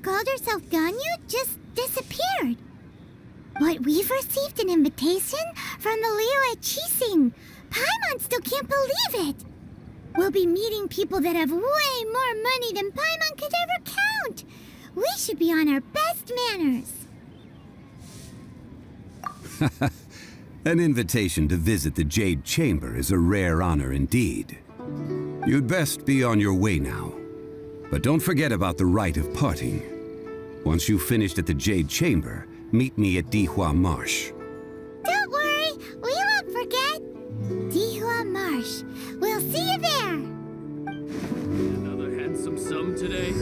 called herself Ganyu just disappeared. But we've received an invitation from the Leo at Chising. Paimon still can't believe it. We'll be meeting people that have way more money than Paimon could ever count. We should be on our best manners. An invitation to visit the Jade Chamber is a rare honor indeed. You'd best be on your way now. But don't forget about the rite of parting. Once you've finished at the Jade Chamber, meet me at Dihua Marsh. Don't worry, we won't forget. Dihua Marsh. We'll see you there. Another handsome sum today.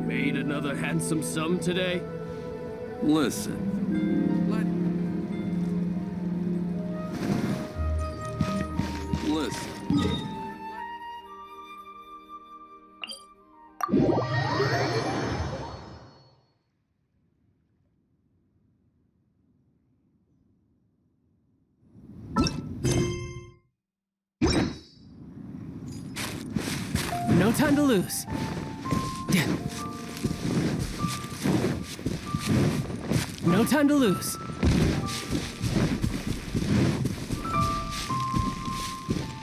Made another handsome sum today? Listen. Listen. No time to lose. No time to lose.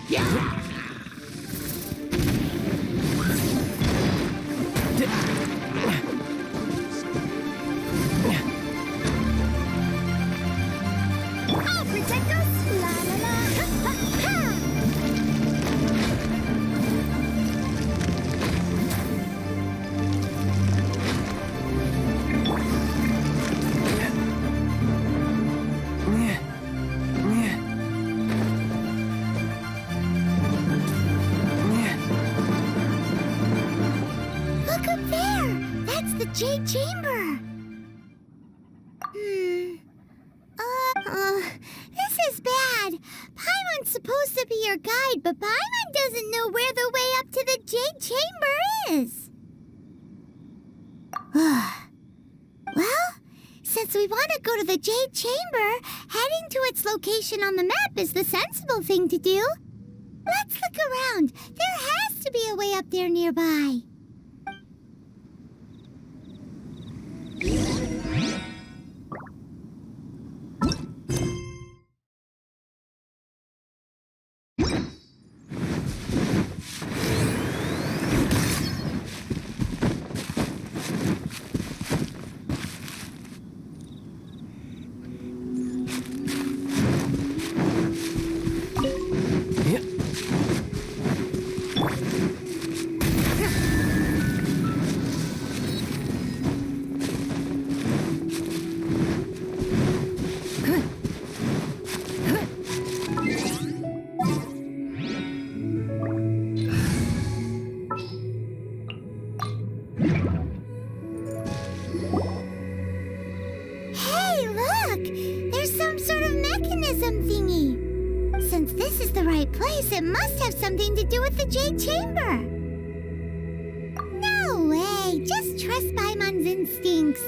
Yeah. I'll protect us. La la la. Ha ha ha. Look up there! That's the Jade Chamber! This is bad. Paimon's supposed to be your guide, but Paimon doesn't know where the way up to the Jade Chamber is. Well, since we want to go to the Jade Chamber, heading to its location on the map is the sensible thing to do. Let's look around. There has to be a way up there nearby. Hey, look! There's some sort of mechanism thingy. Since this is the right place, it must have something to do with the Jade Chamber. No way! Just trust Paimon's instincts.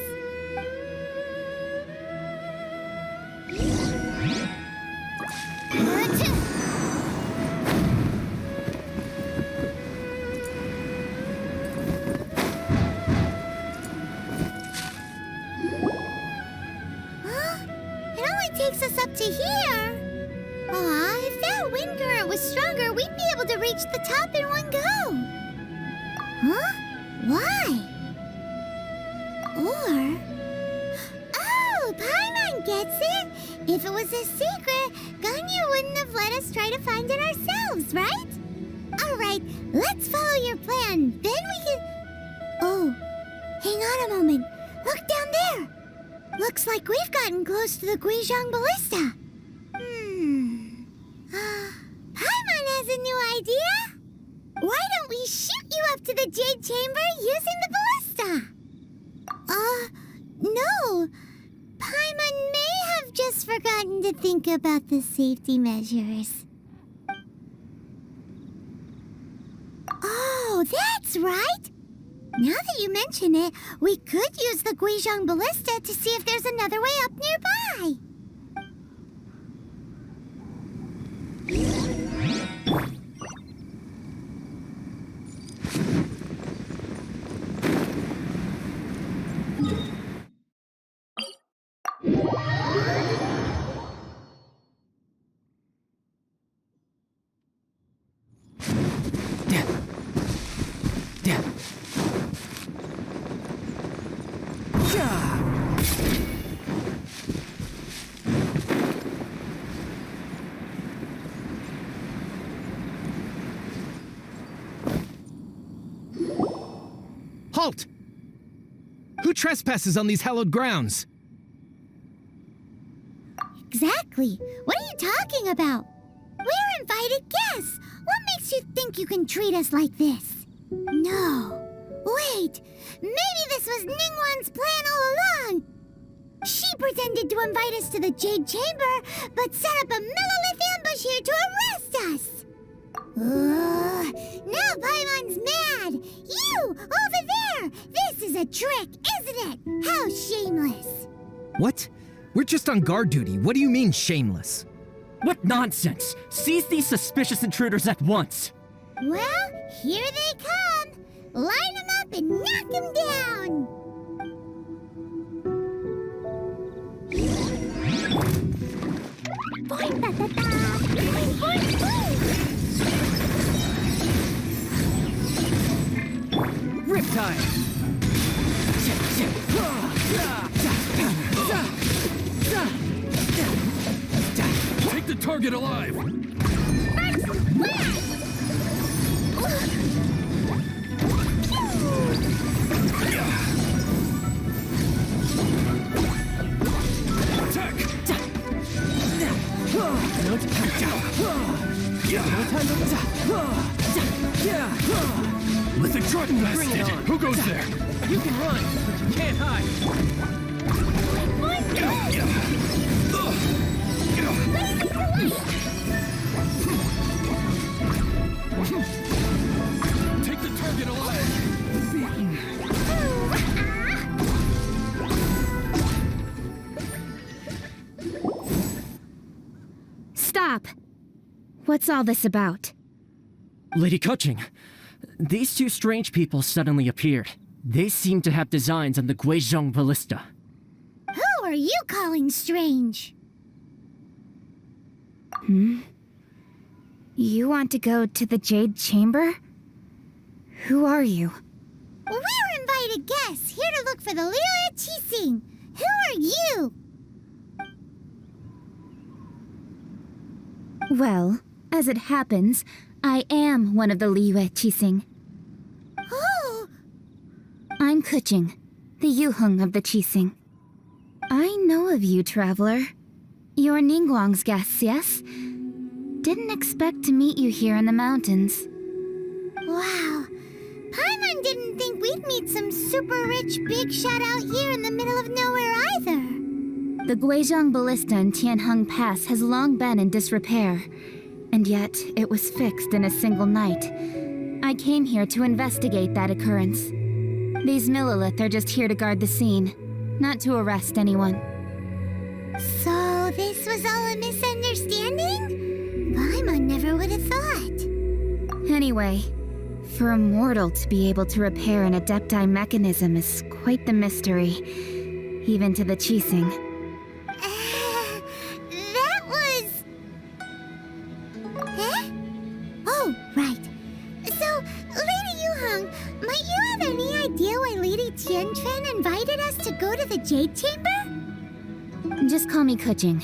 It only takes us up to here. Aw, if that wind current was stronger, we'd be able to reach the top in one go. Huh? Why? Or... Oh, Paimon gets it! If it was a secret, Ganyu wouldn't have let us try to find it ourselves, right? Alright, let's follow your plan. Then we can... Oh, hang on a moment. Look down there. Looks like we've gotten close to the Guizhong Ballista. Paimon has a new idea. Why don't we shoot you up to the Jade Chamber using the ballista? No. Paimon almost forgotten to think about the safety measures. Oh, that's right! Now that you mention it, we could use the Guizhong Ballista to see if there's another way up nearby. Halt! Who trespasses on these hallowed grounds? Exactly. What are you talking about? We're invited guests. What makes you think you can treat us like this? No. Wait. Maybe this was Ningguang's plan all along. She pretended to invite us to the Jade Chamber, but set up a Millilith ambush here to arrest us. Now Paimon's mad! You! Over there! This is a trick, isn't it? How shameless! What? We're just on guard duty. What do you mean, shameless? What nonsense! Seize these suspicious intruders at once! Well, here they come! Line them up and knock them down! Riptide! Take the target alive! Attack! No time to... Lithic Dragon Blast! Bring it on. Who goes there? You can run, but you can't hide. Take the target alive! Stop! What's all this about? Lady Kuching, these two strange people suddenly appeared. They seem to have designs on the Guizhong Ballista. Who are you calling strange? You want to go to the Jade Chamber? Who are you? We're invited guests here to look for the Liu Qixing. Who are you? Well, as it happens, I am one of the Liu Qixing. Oh, I'm Kuching, the Yuheng of the Qixing. I know of you, traveler. You're Ningguang's guests, yes? Didn't expect to meet you here in the mountains. wow. Paimon didn't think we'd meet some super rich big shot out here in the middle of nowhere either. The Guizhong Ballista in Tianheng Pass has long been in disrepair, and yet it was fixed in a single night. I came here to investigate that occurrence. These Millilith are just here to guard the scene, not to arrest anyone. So this was all a misunderstanding? Paimon never would have thought. Anyway, for a mortal to be able to repair an Adepti mechanism is quite the mystery, even to the Qixing. That was... Eh? Oh, right. So, Lady Yuheng, might you have any idea why Lady Tianquan invited us to go to the Jade Chamber? Just call me Kuching.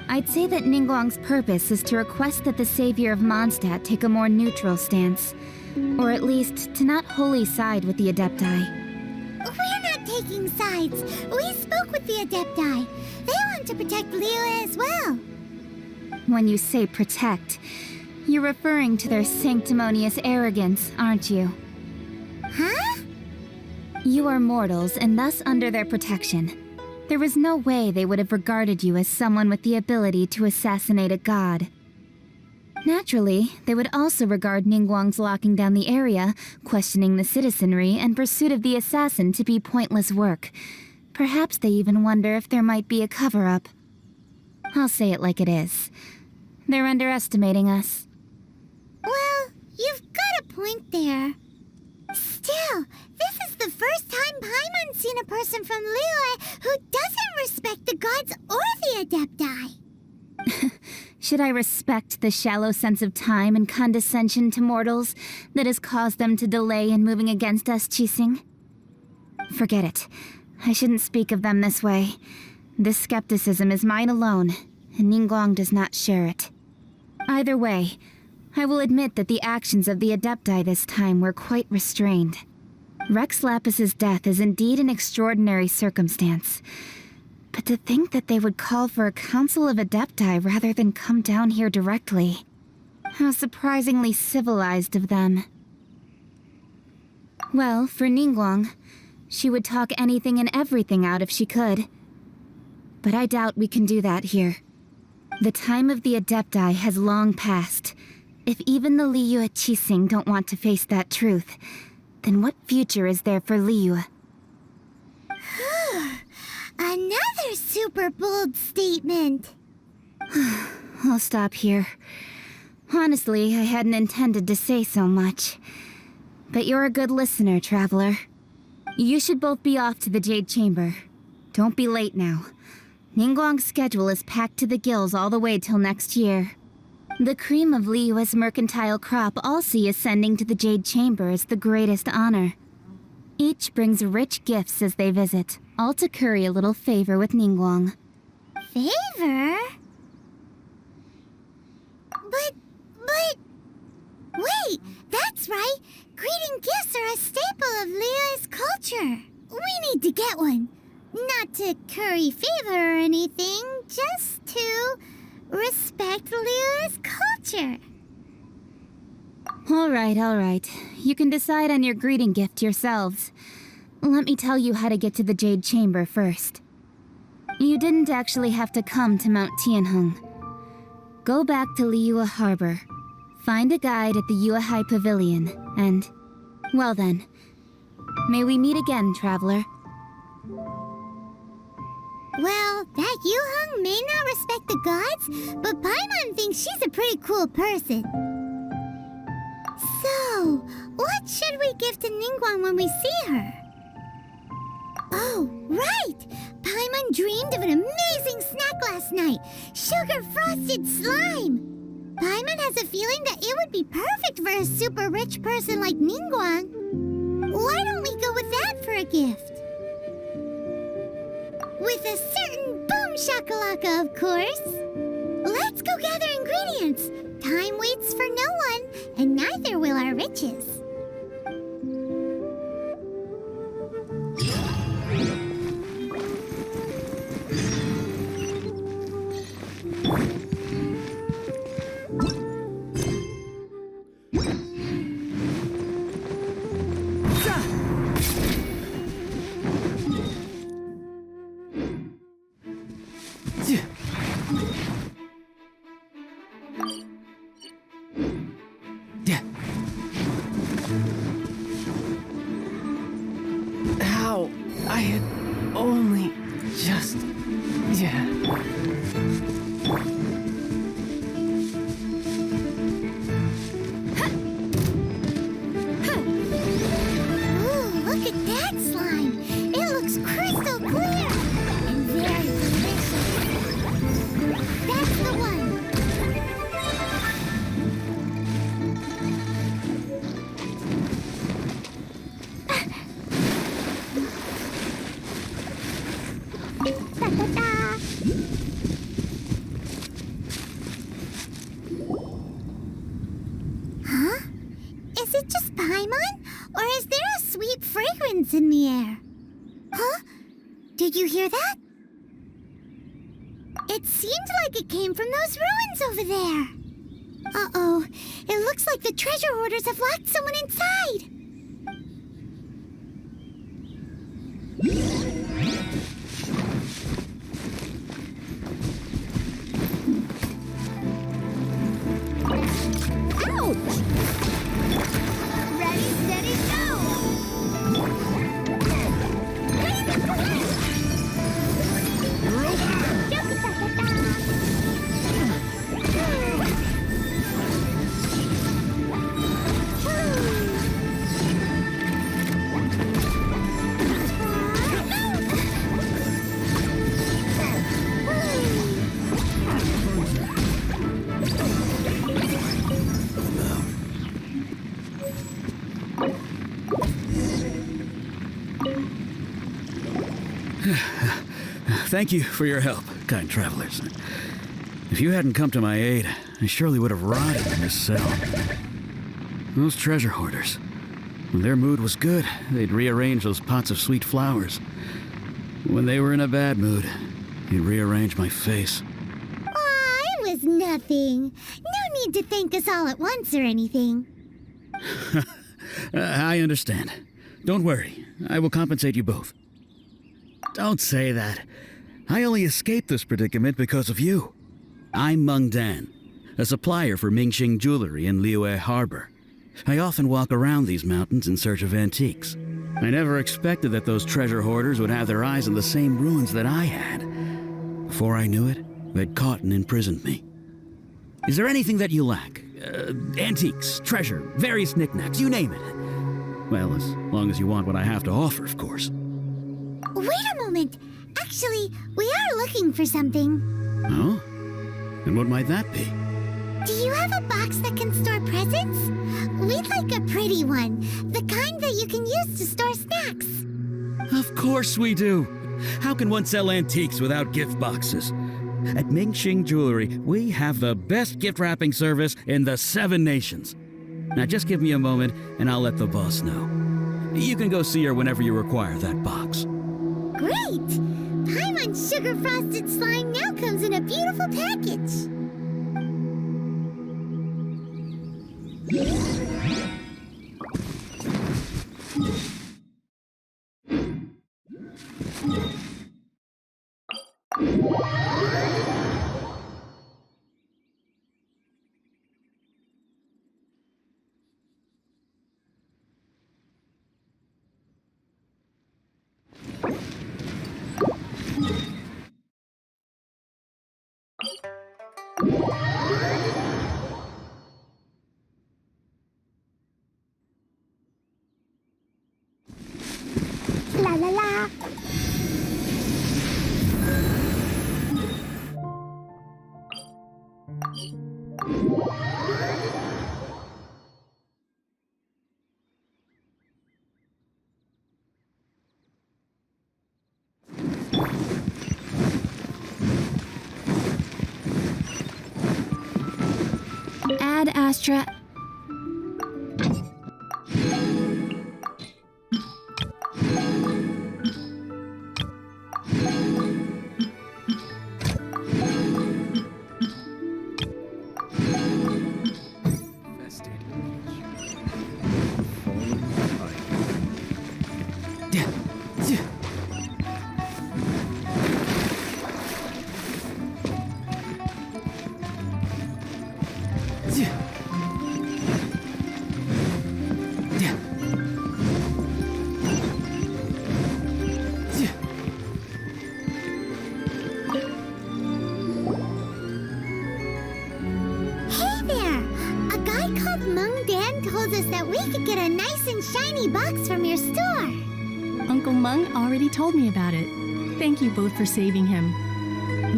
I'd say that Ningguang's purpose is to request that the savior of Mondstadt take a more neutral stance, or at least to not wholly side with the Adepti. We're not taking sides. We spoke with the Adepti. They want to protect Liyue as well. When you say protect, you're referring to their sanctimonious arrogance, aren't you? Huh? You are mortals and thus under their protection. There was no way they would have regarded you as someone with the ability to assassinate a god. Naturally, they would also regard Ningguang's locking down the area, questioning the citizenry, and pursuit of the assassin to be pointless work. Perhaps they even wonder if there might be a cover-up. I'll say it like it is. They're underestimating us. Well, you've got a point there. Still, this is the first time Paimon's seen a person from Liyue who doesn't respect the gods or the Adepti. Should I respect the shallow sense of time and condescension to mortals that has caused them to delay in moving against us, Qixing? Forget it. I shouldn't speak of them this way. This skepticism is mine alone, and Ningguang does not share it. Either way, I will admit that the actions of the Adepti this time were quite restrained. Rex Lapis's death is indeed an extraordinary circumstance. But to think that they would call for a council of Adepti rather than come down here directly. How surprisingly civilized of them. Well, for Ningguang, she would talk anything and everything out if she could. But I doubt we can do that here. The time of the Adepti has long passed. If even the Liyue Qixing don't want to face that truth, then what future is there for Liyue? Another super bold statement. I'll stop here. Honestly, I hadn't intended to say so much. But you're a good listener, Traveler. You should both be off to the Jade Chamber. Don't be late now. Ningguang's schedule is packed to the gills all the way till next year. The cream of Liyue's mercantile crop all see ascending to the Jade Chamber as the greatest honor. Each brings rich gifts as they visit, all to curry a little favor with Ningguang. Favor? But... Wait, that's right! Greeting gifts are a staple of Liyue's culture. We need to get one. Not to curry favor or anything, just to respect Liyue's culture. All right. You can decide on your greeting gift yourselves. Let me tell you how to get to the Jade Chamber first. You didn't actually have to come to Mount Tianheng. Go back to Liyue Harbor. Find a guide at the Yuehai Pavilion, and... well then. May we meet again, Traveler. Well, that Yuheng may not respect the gods, but Paimon thinks she's a pretty cool person. So, what should we give to Ningguang when we see her? Oh, right! Paimon dreamed of an amazing snack last night! Sugar-frosted slime! Paimon has a feeling that it would be perfect for a super rich person like Ningguang. Why don't we go with that for a gift? With a certain boom shakalaka, of course. Let's go gather ingredients. Time waits for no one, and neither will our riches. How I had only just... Ooh, look at that slime. It looks crystal clear and very delicious. That's the one. Ta-ta-ta. Huh? Is it just Paimon? Or is there a sweet fragrance in the air? Huh? Did you hear that? It seemed like it came from those ruins over there. Uh-oh. It looks like the treasure hoarders have locked someone inside. Thank you for your help, kind travelers. If you hadn't come to my aid, I surely would have rotted in this cell. Those treasure hoarders, when their mood was good, they'd rearrange those pots of sweet flowers. When they were in a bad mood, they'd rearrange my face. Aw, it was nothing. No need to thank us all at once or anything. I understand. Don't worry, I will compensate you both. Don't say that. I only escaped this predicament because of you. I'm Meng Dan, a supplier for Mingxing jewelry in Liyue Harbor. I often walk around these mountains in search of antiques. I never expected that those treasure hoarders would have their eyes on the same ruins that I had. Before I knew it, they'd caught and imprisoned me. Is there anything that you lack? Antiques, treasure, various knickknacks, you name it. Well, as long as you want what I have to offer, of course. Wait a moment. Actually, we are looking for something. Oh? And what might that be? Do you have a box that can store presents? We'd like a pretty one. The kind that you can use to store snacks. Of course we do. How can one sell antiques without gift boxes? At Mingxing Jewelry, we have the best gift wrapping service in the 7 nations. Now just give me a moment and I'll let the boss know. You can go see her whenever you require that box. Great! Paimon Sugar Frosted Slime now comes in a beautiful package. La la la. Ad Astra. Get a nice and shiny box from your store. Uncle Meng already told me about it. Thank you both for saving him.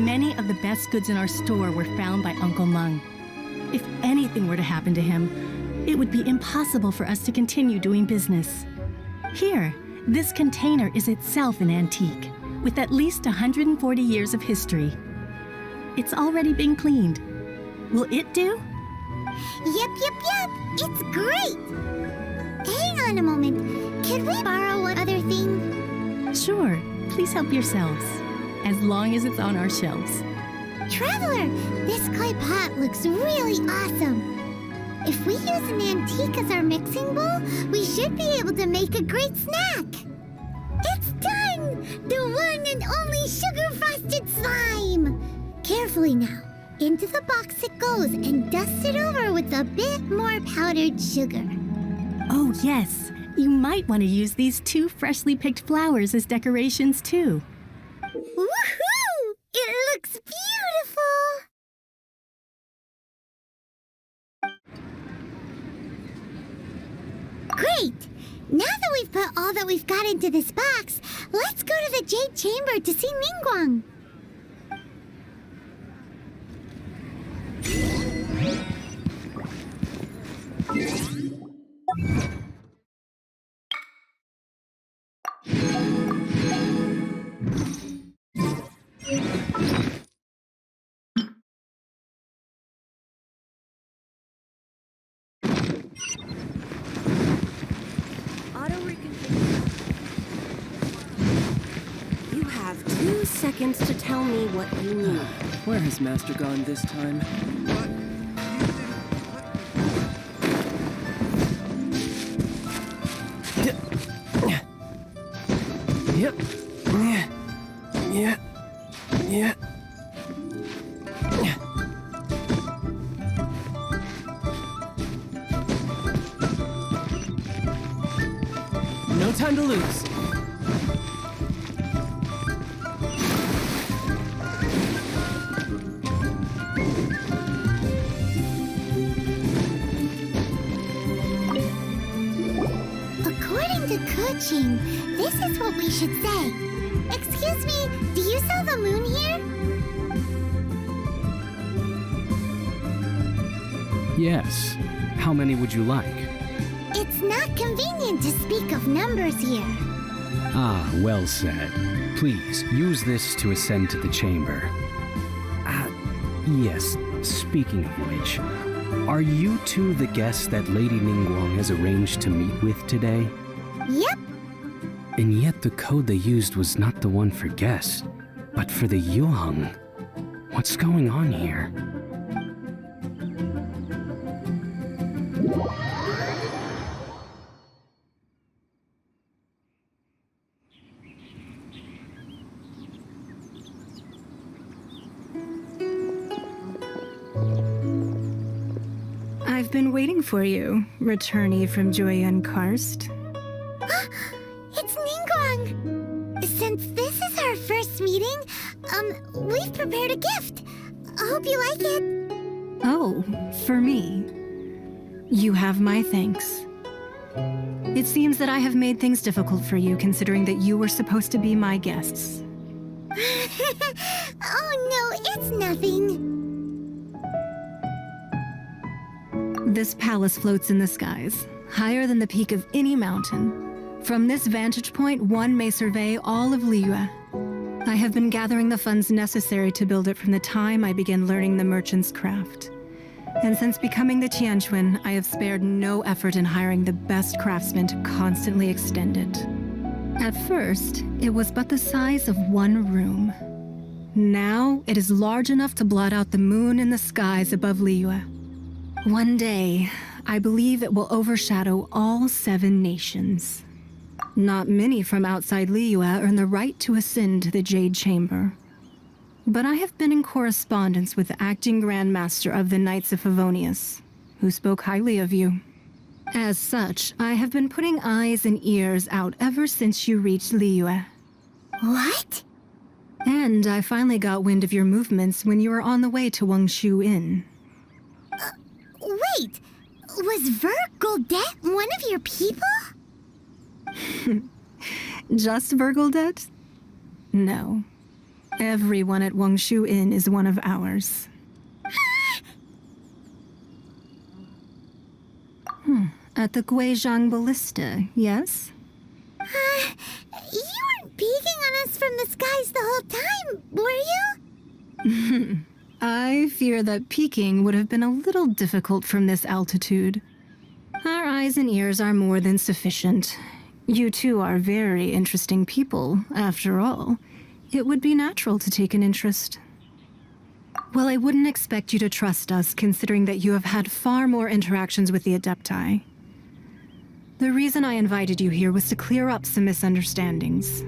Many of the best goods in our store were found by Uncle Meng. If anything were to happen to him, it would be impossible for us to continue doing business. Here, this container is itself an antique, with at least 140 years of history. It's already been cleaned. Will it do? Yep. It's great. Hang on a moment. Can we borrow one other thing? Sure. Please help yourselves. As long as it's on our shelves. Traveler, this clay pot looks really awesome. If we use an antique as our mixing bowl, we should be able to make a great snack. It's done! The one and only sugar-frosted slime! Carefully now. Into the box it goes and dust it over with a bit more powdered sugar. Oh, yes. You might want to use these 2 freshly picked flowers as decorations, too. Woohoo! It looks beautiful! Great! Now that we've put all that we've got into this box, let's go to the Jade Chamber to see Ningguang. have 2 seconds to tell me what you need. Where has Master gone this time? Yep. Yeah. No time to lose. According to coaching, this is what we should say. Excuse me, do you sell the moon here? Yes. How many would you like? It's not convenient to speak of numbers here. Ah, well said. Please, use this to ascend to the chamber. Yes, speaking of which, are you two the guests that Lady Ningguang has arranged to meet with today? Yep. And yet the code they used was not the one for guests, but for the Yuheng. What's going on here? I've been waiting for you, returnee from Joyun Karst. It's Ningguang! Since this is our first meeting, we've prepared a gift. Hope you like it. Oh, for me. You have my thanks. It seems that I have made things difficult for you, considering that you were supposed to be my guests. Oh no, it's nothing. This palace floats in the skies, higher than the peak of any mountain. From this vantage point, one may survey all of Liyue. I have been gathering the funds necessary to build it from the time I began learning the merchant's craft. And since becoming the Tianquan, I have spared no effort in hiring the best craftsmen to constantly extend it. At first, it was but the size of one room. Now, it is large enough to blot out the moon in the skies above Liyue. One day, I believe it will overshadow all 7 nations. Not many from outside Liyue earn the right to ascend to the Jade Chamber. But I have been in correspondence with the acting Grand Master of the Knights of Favonius, who spoke highly of you. As such, I have been putting eyes and ears out ever since you reached Liyue. What? And I finally got wind of your movements when you were on the way to Wangshu Inn. Wait, was Vergoldet one of your people? Just Vergoldet? No. Everyone at Wangshu Inn is one of ours. At the Guizhang Ballista, yes? You weren't peeking on us from the skies the whole time, were you? I fear that peeking would have been a little difficult from this altitude. Our eyes and ears are more than sufficient. You two are very interesting people, after all. It would be natural to take an interest. Well, I wouldn't expect you to trust us, considering that you have had far more interactions with the Adepti. The reason I invited you here was to clear up some misunderstandings.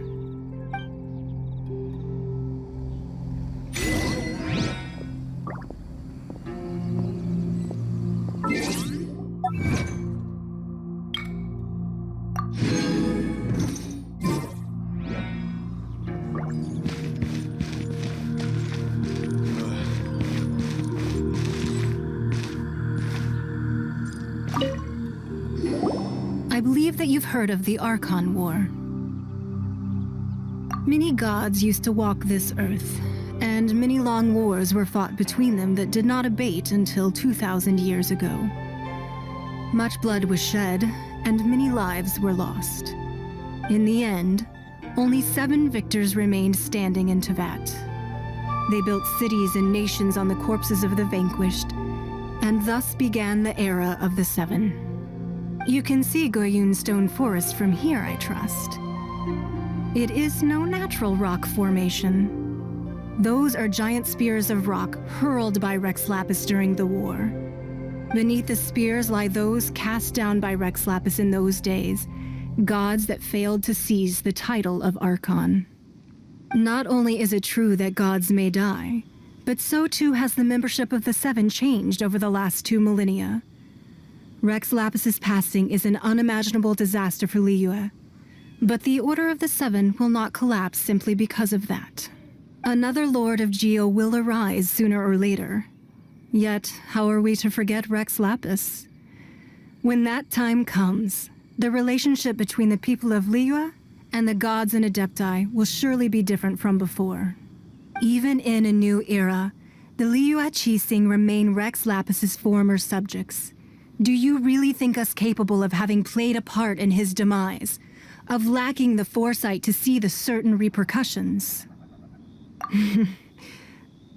I believe that you've heard of the Archon War. Many gods used to walk this earth, and many long wars were fought between them that did not abate until 2,000 years ago. Much blood was shed, and many lives were lost. In the end, only 7 victors remained standing in Teyvat. They built cities and nations on the corpses of the vanquished, and thus began the era of the 7. You can see Goyun Stone Forest from here, I trust. It is no natural rock formation. Those are giant spears of rock hurled by Rex Lapis during the war. Beneath the spears lie those cast down by Rex Lapis in those days, gods that failed to seize the title of Archon. Not only is it true that gods may die, but so too has the membership of the Seven changed over the last 2 millennia. Rex Lapis's passing is an unimaginable disaster for Liyue, but the Order of the Seven will not collapse simply because of that. Another Lord of Geo will arise sooner or later. Yet, how are we to forget Rex Lapis? When that time comes, the relationship between the people of Liyue and the gods and Adepti will surely be different from before. Even in a new era, the Liyue Qixing remain Rex Lapis's former subjects. Do you really think us capable of having played a part in his demise, of lacking the foresight to see the certain repercussions?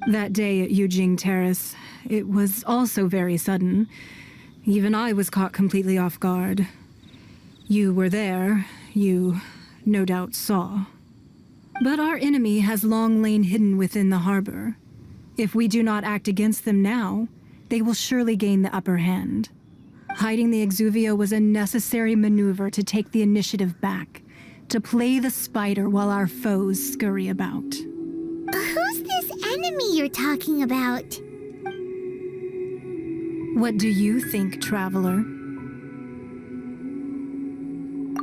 That day at Yujing Terrace, it was also very sudden. Even I was caught completely off guard. You were there, you no doubt saw. But our enemy has long lain hidden within the harbor. If we do not act against them now, they will surely gain the upper hand. Hiding the Exuvio was a necessary maneuver to take the initiative back, to play the spider while our foes scurry about. Who's this enemy you're talking about? What do you think, traveler?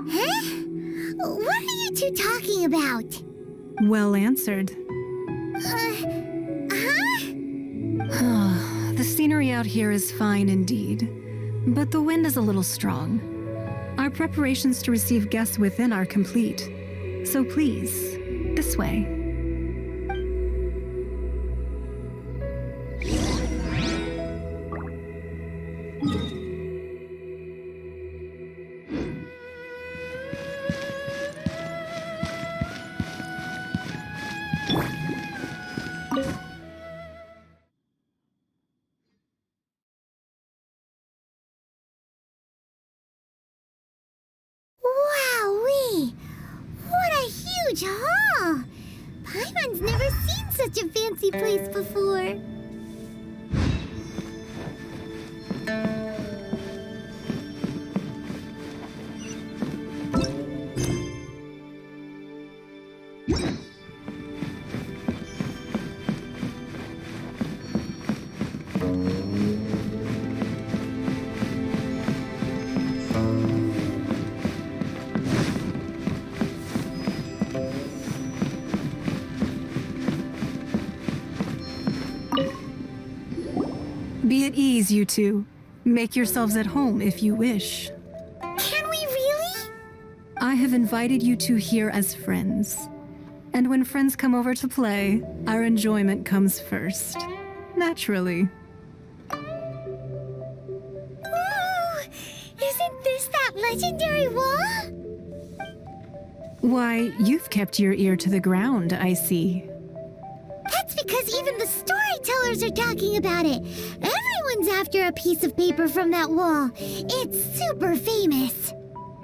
Huh? What are you two talking about? Well answered. Huh? The scenery out here is fine indeed, but the wind is a little strong. Our preparations to receive guests within are complete. So please, this way. Wowee! What a huge hall! Paimon's never seen such a fancy place before. Be at ease, you two. Make yourselves at home if you wish. Can we really? I have invited you two here as friends. And when friends come over to play, our enjoyment comes first. Naturally. Ooh! Isn't this that legendary wall? Why, you've kept your ear to the ground, I see. That's because even the storytellers are talking about it. Everyone's after a piece of paper from that wall. It's super famous.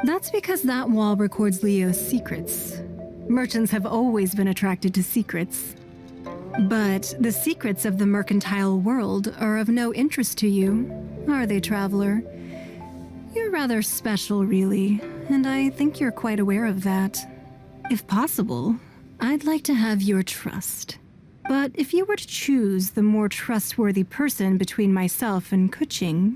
That's because that wall records Leo's secrets. Merchants have always been attracted to secrets. But the secrets of the mercantile world are of no interest to you, are they, traveler? You're rather special, really, and I think you're quite aware of that. If possible, I'd like to have your trust. But if you were to choose the more trustworthy person between myself and Kuching...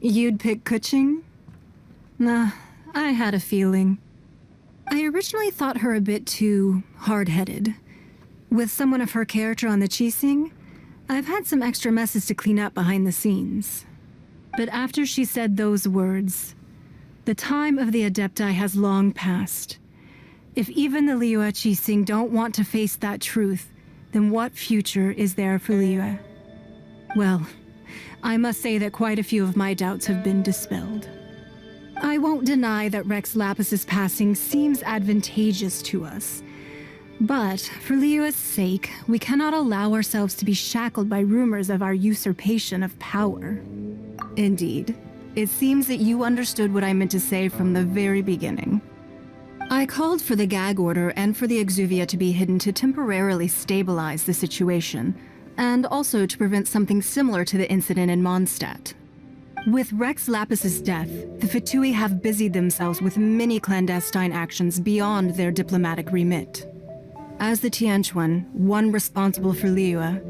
You'd pick Kuching? Nah, I had a feeling. I originally thought her a bit too hard-headed. With someone of her character on the Qixing, I've had some extra messes to clean up behind the scenes. But after she said those words, the time of the Adepti has long passed. If even the Liyue Qixing don't want to face that truth, then what future is there for Liyue? Well, I must say that quite a few of my doubts have been dispelled. I won't deny that Rex Lapis's passing seems advantageous to us. But for Liyue's sake, we cannot allow ourselves to be shackled by rumors of our usurpation of power. Indeed, it seems that you understood what I meant to say from the very beginning. I called for the gag order and for the exuvia to be hidden to temporarily stabilize the situation, and also to prevent something similar to the incident in Mondstadt. With Rex Lapis's death, the Fatui have busied themselves with many clandestine actions beyond their diplomatic remit. As the Tianquan, one responsible for Liyue,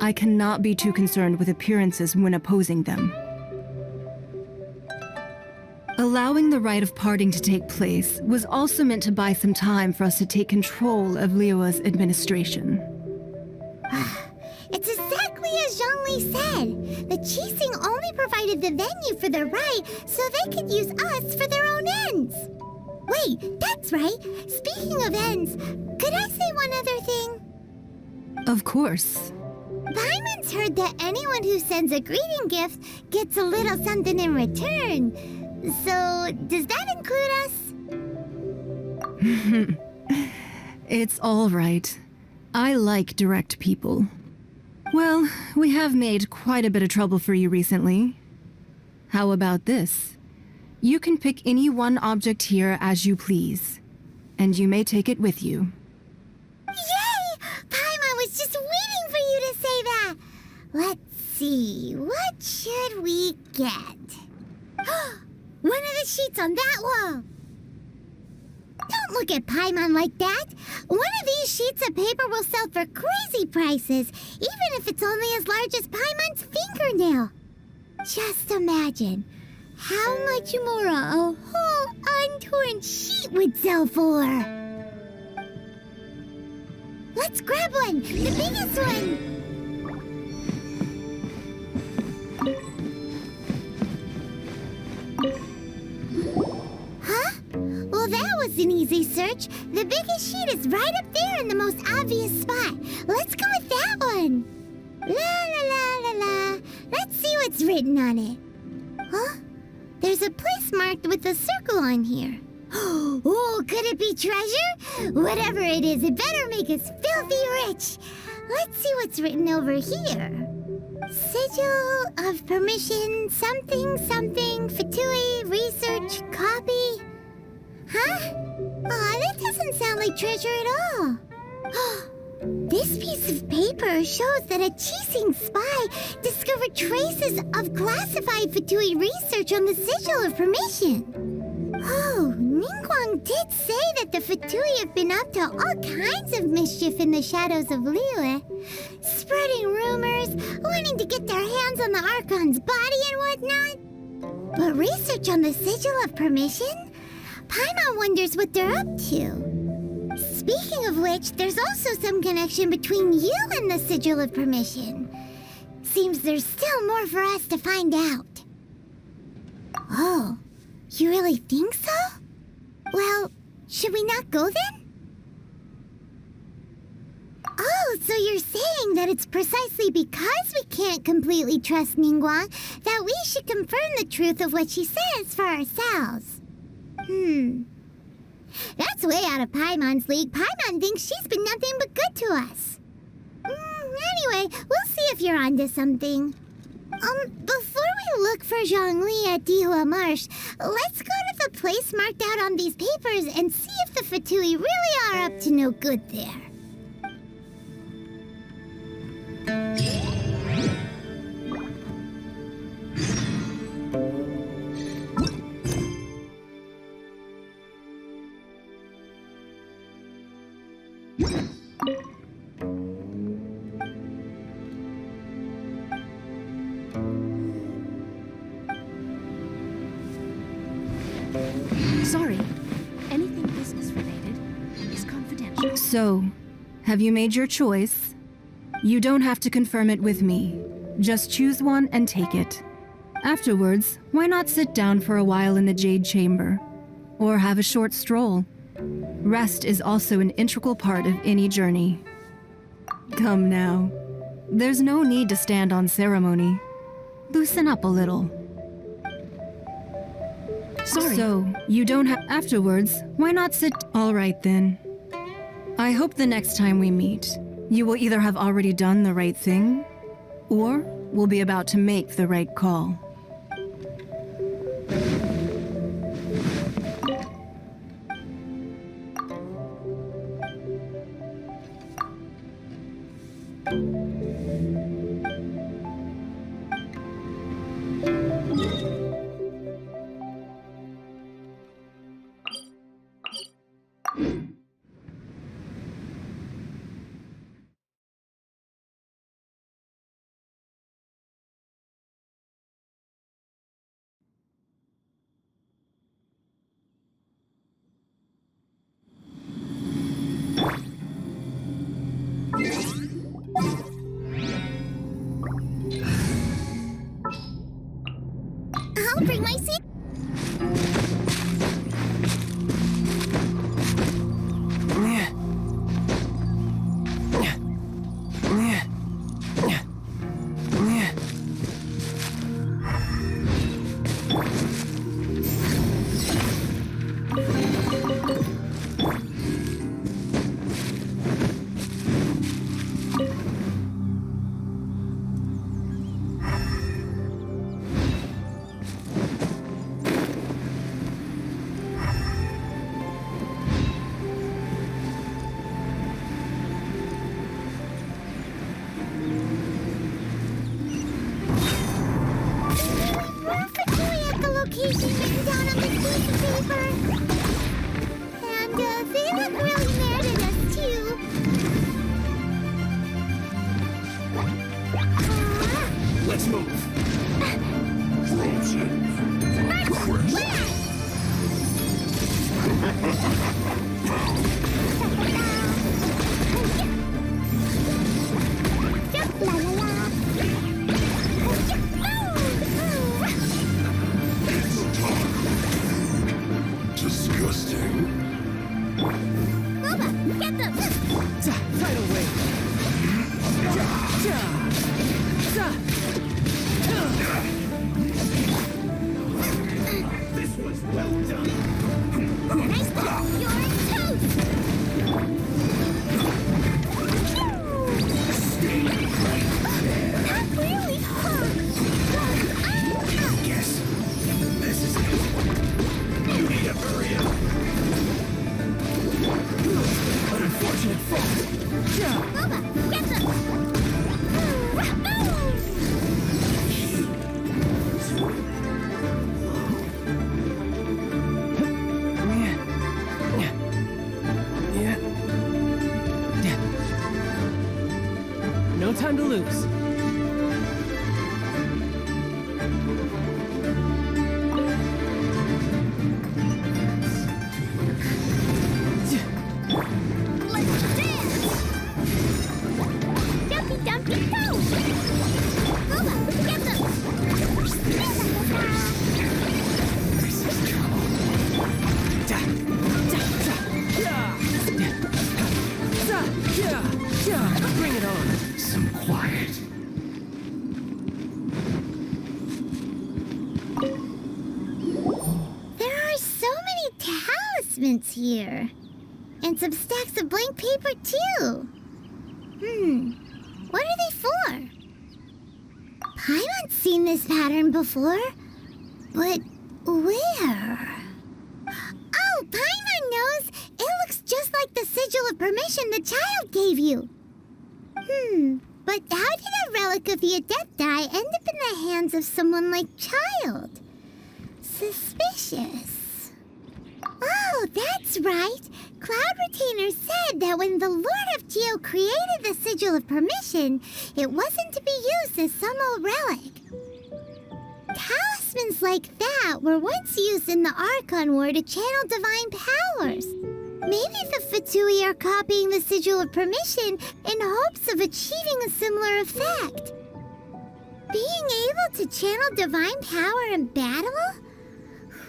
I cannot be too concerned with appearances when opposing them. Allowing the rite of parting to take place was also meant to buy some time for us to take control of Liyue's administration. It's exactly as Zhongli said. The Qixing only provided the venue for the rite so they could use us for their own ends. Wait, that's right. Speaking of ends, could I say one other thing? Of course. Paimon's heard that anyone who sends a greeting gift gets a little something in return. So, does that include us? It's all right. I like direct people. Well, we have made quite a bit of trouble for you recently. How about this? You can pick any one object here as you please, and you may take it with you. Yay! Paimon was just waiting for you to say that! Let's see, what should we get? One of the sheets on that wall! Don't look at Paimon like that! One of these sheets of paper will sell for crazy prices, even if it's only as large as Paimon's fingernail. Just imagine how much more a whole untorn sheet would sell for. Let's grab one, the biggest one! Huh? Well, that was an easy search. The biggest sheet is right up there in the most obvious spot. Let's go with that one. La la la la la. Let's see what's written on it. Huh? There's a place marked with a circle on here. Oh, could it be treasure? Whatever it is, it better make us filthy rich. Let's see what's written over here. Sigil of permission, something, something, Fatui, research, copy. Huh? Aw, that doesn't sound like treasure at all. This piece of paper shows that a Qixing spy discovered traces of classified Fatui research on the Sigil of Permission. Oh, Ningguang did say that the Fatui have been up to all kinds of mischief in the shadows of Liyue, spreading rumors, wanting to get their hands on the Archon's body and whatnot. But research on the Sigil of Permission? Paimon wonders what they're up to. Speaking of which, there's also some connection between you and the Sigil of Permission. Seems there's still more for us to find out. Oh, you really think so? Well, should we not go then? Oh, so you're saying that it's precisely because we can't completely trust Ningguang that we should confirm the truth of what she says for ourselves. That's way out of Paimon's league. Paimon thinks she's been nothing but good to us. Anyway, we'll see if you're onto something. Before we look for Zhongli at Dihua Marsh, let's go to the place marked out on these papers and see if the Fatui really are up to no good there. Sorry, anything business related is confidential. So, have you made your choice? You don't have to confirm it with me. Just choose one and take it. Afterwards, why not sit down for a while in the Jade Chamber? Or have a short stroll? Rest is also an integral part of any journey. Come now. There's no need to stand on ceremony. Loosen up a little. Sorry. So, you don't have... Afterwards, why not sit... All right then. I hope the next time we meet, you will either have already done the right thing, or will be about to make the right call. I'll bring my seat. Location written down on this piece of paper. And they look really mad at us too. Let's move. La la la. Disgusting. Boba, get them! Right away. This was well done. Nice job! You're toast! Stay right there. That really hurt! Yes. This is it. You need to hurry up. An unfortunate fall. Boba, get them! No time to lose. Let's dance! Dumpy, dumpy, go! Boba, get them! This is trouble. Bring it on. Some quiet. There are so many talismans here. And some stacks of blank paper, too. What are they for? Paimon's seen this pattern before. But where? Oh, Paimon knows! It looks just like the sigil of permission the child gave you. But how did a relic of the Adepti end up in the hands of someone like Child? Suspicious. Oh, that's right. Cloud Retainer said that when the Lord of Geo created the Sigil of Permission, it wasn't to be used as some old relic. Talismans like that were once used in the Archon War to channel divine powers. Maybe the Fatui are copying the Sigil of Permission in hopes of achieving a similar effect. Being able to channel divine power in battle?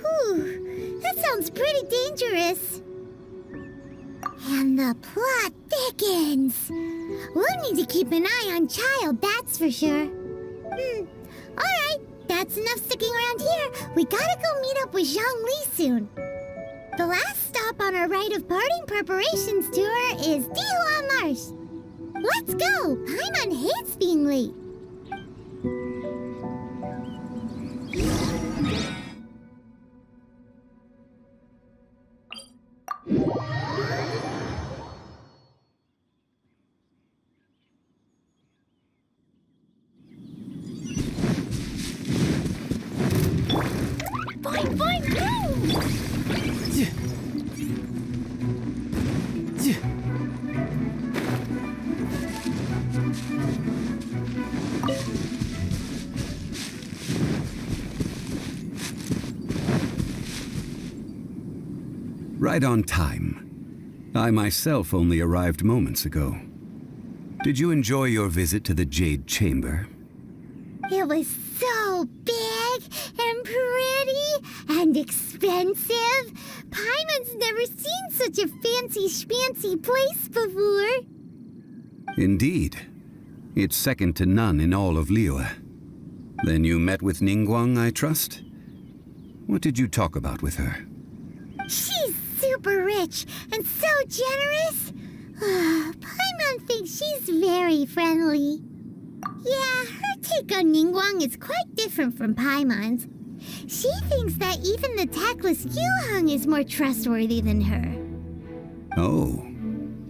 Whew, that sounds pretty dangerous. And the plot thickens. We'll need to keep an eye on Child, that's for sure. Alright, that's enough sticking around here. We gotta go meet up with Zhang Li soon. The last stop on our rite of parting preparations tour is Dihua Marsh. Let's go! Paimon hates being late. Right on time. I myself only arrived moments ago. Did you enjoy your visit to the Jade Chamber? It was so big and pretty and expensive. Paimon's never seen such a fancy schmancy place before. Indeed. It's second to none in all of Liyue. Then you met with Ningguang, I trust? What did you talk about with her? She's super rich and so generous. Paimon thinks she's very friendly. Yeah, her take on Ningguang is quite different from Paimon's. She thinks that even the tactless Yuheng is more trustworthy than her. Oh,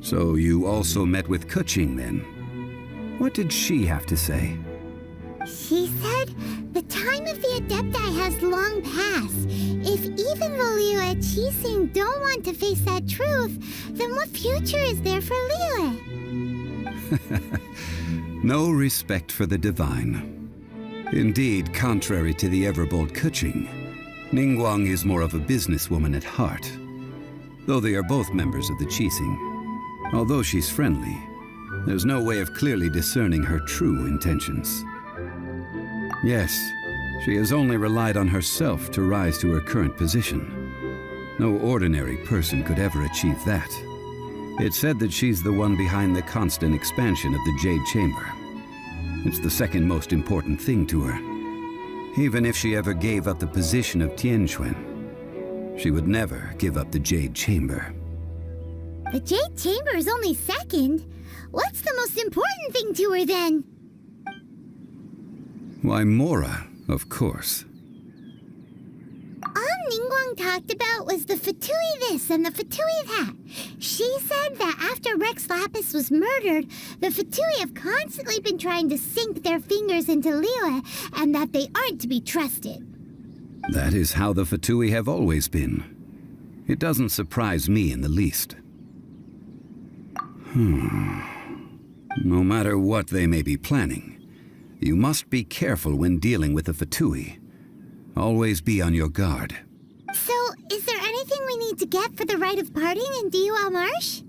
so you also met with Keqing then? What did she have to say? She said the time of the Adepti has long passed. If even Liyue Qixing don't want to face that truth, then what future is there for Liyue? No respect for the divine. Indeed, contrary to the ever-bold Keqing, Ningguang is more of a businesswoman at heart. Though they are both members of the Qixing, although she's friendly, there's no way of clearly discerning her true intentions. Yes, she has only relied on herself to rise to her current position. No ordinary person could ever achieve that. It's said that she's the one behind the constant expansion of the Jade Chamber. It's the second most important thing to her. Even if she ever gave up the position of Tianquan, she would never give up the Jade Chamber. The Jade Chamber is only second. What's the most important thing to her then? Why, Mora, of course. All Ningguang talked about was the Fatui this and the Fatui that. She said that after Rex Lapis was murdered, the Fatui have constantly been trying to sink their fingers into Liyue, and that they aren't to be trusted. That is how the Fatui have always been. It doesn't surprise me in the least. No matter what they may be planning, you must be careful when dealing with the Fatui. Always be on your guard. So, is there anything we need to get for the rite of parting in Dihua Marsh?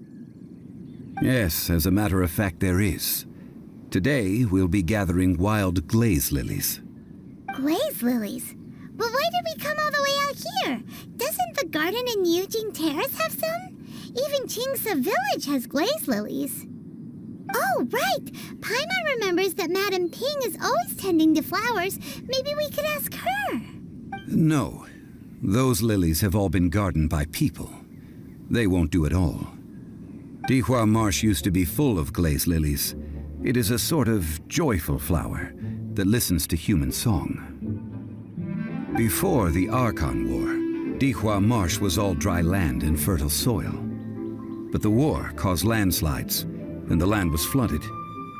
Yes, as a matter of fact, there is. Today, we'll be gathering wild glaze lilies. Glaze lilies? But why did we come all the way out here? Doesn't the garden in Yujing Terrace have some? Even Qingsa Village has glaze lilies. Oh, right! Paimon remembers that Madame Ping is always tending to flowers. Maybe we could ask her. No. Those lilies have all been gardened by people. They won't do it all. Dihua Marsh used to be full of glaze lilies. It is a sort of joyful flower that listens to human song. Before the Archon War, Dihua Marsh was all dry land and fertile soil. But the war caused landslides, and the land was flooded,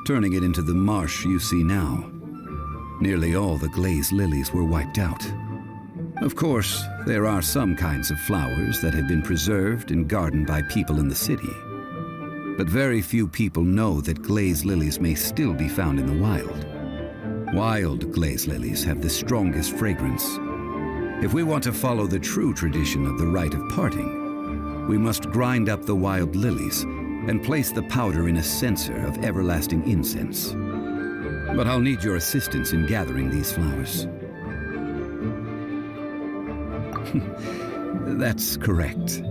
turning it into the marsh you see now. Nearly all the glaze lilies were wiped out. Of course, there are some kinds of flowers that have been preserved and gardened by people in the city. But very few people know that glaze lilies may still be found in the wild. Wild glaze lilies have the strongest fragrance. If we want to follow the true tradition of the rite of parting, we must grind up the wild lilies and place the powder in a censer of everlasting incense. But I'll need your assistance in gathering these flowers. That's correct.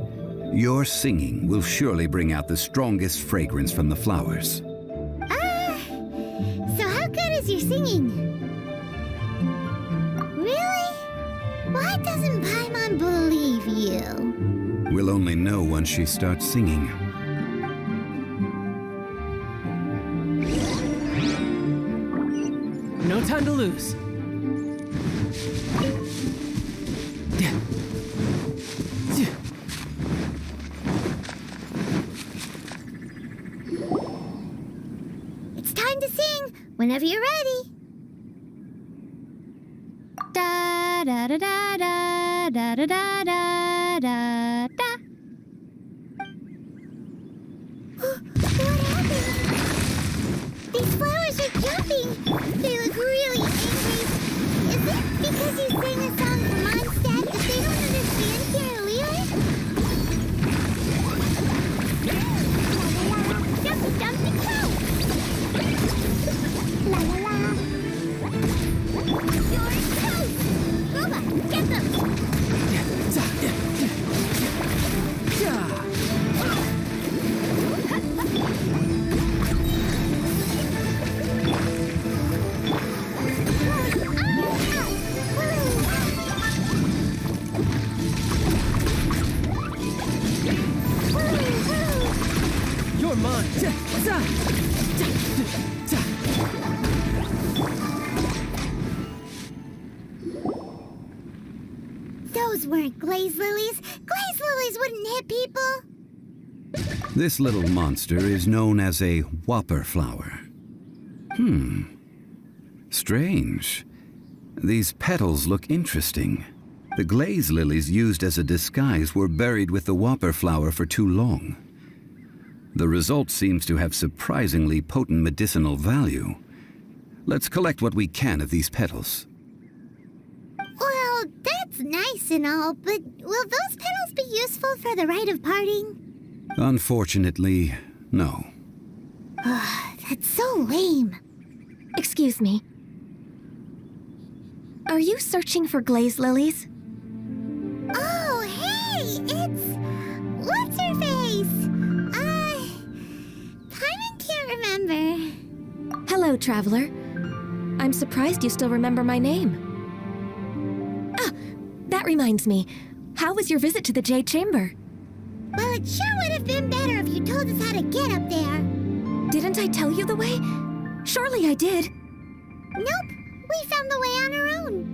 Your singing will surely bring out the strongest fragrance from the flowers. So how good is your singing? Really? Why doesn't Paimon believe you? We'll only know once she starts singing. No time to lose. It's time to sing whenever you're ready. Da da da da da da da da da da da. What happened? These flowers are jumping. They look really angry. Is it because you sang a song for Mondstadt that they don't understand here in Liyue? Those weren't glaze lilies. Glaze lilies wouldn't hit people. This little monster is known as a whopper flower. Strange. These petals look interesting. The glaze lilies used as a disguise were buried with the whopper flower for too long. The result seems to have surprisingly potent medicinal value. Let's collect what we can of these petals. Well, that's nice and all, but will those petals be useful for the rite of parting? Unfortunately, no. That's so lame. Excuse me. Are you searching for glaze lilies? Oh, hey! It's... What's-her-face? Paimon can't remember. Hello, traveler. I'm surprised you still remember my name. Ah, that reminds me. How was your visit to the Jade Chamber? Well, it sure would have been better if you told us how to get up there. Didn't I tell you the way? Surely I did. Nope. We found the way on our own.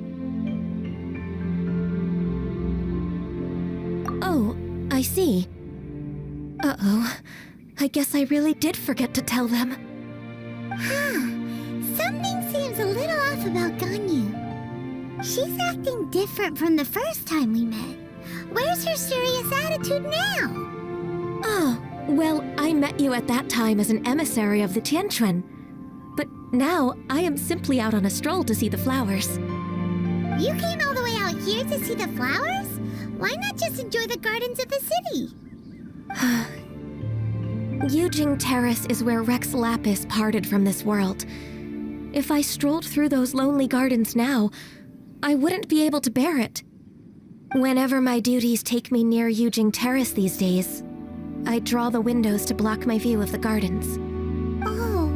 Oh, I see. Uh-oh. I guess I really did forget to tell them. Something seems a little off about Ganyu. She's acting different from the first time we met. Where's her serious attitude now? Oh, well, I met you at that time as an emissary of the Tianquan. But now, I am simply out on a stroll to see the flowers. You came all the way out here to see the flowers? Why not just enjoy the gardens of the city? Yujing Terrace is where Rex Lapis parted from this world. If I strolled through those lonely gardens now, I wouldn't be able to bear it. Whenever my duties take me near Yujing Terrace these days, I draw the windows to block my view of the gardens. Oh,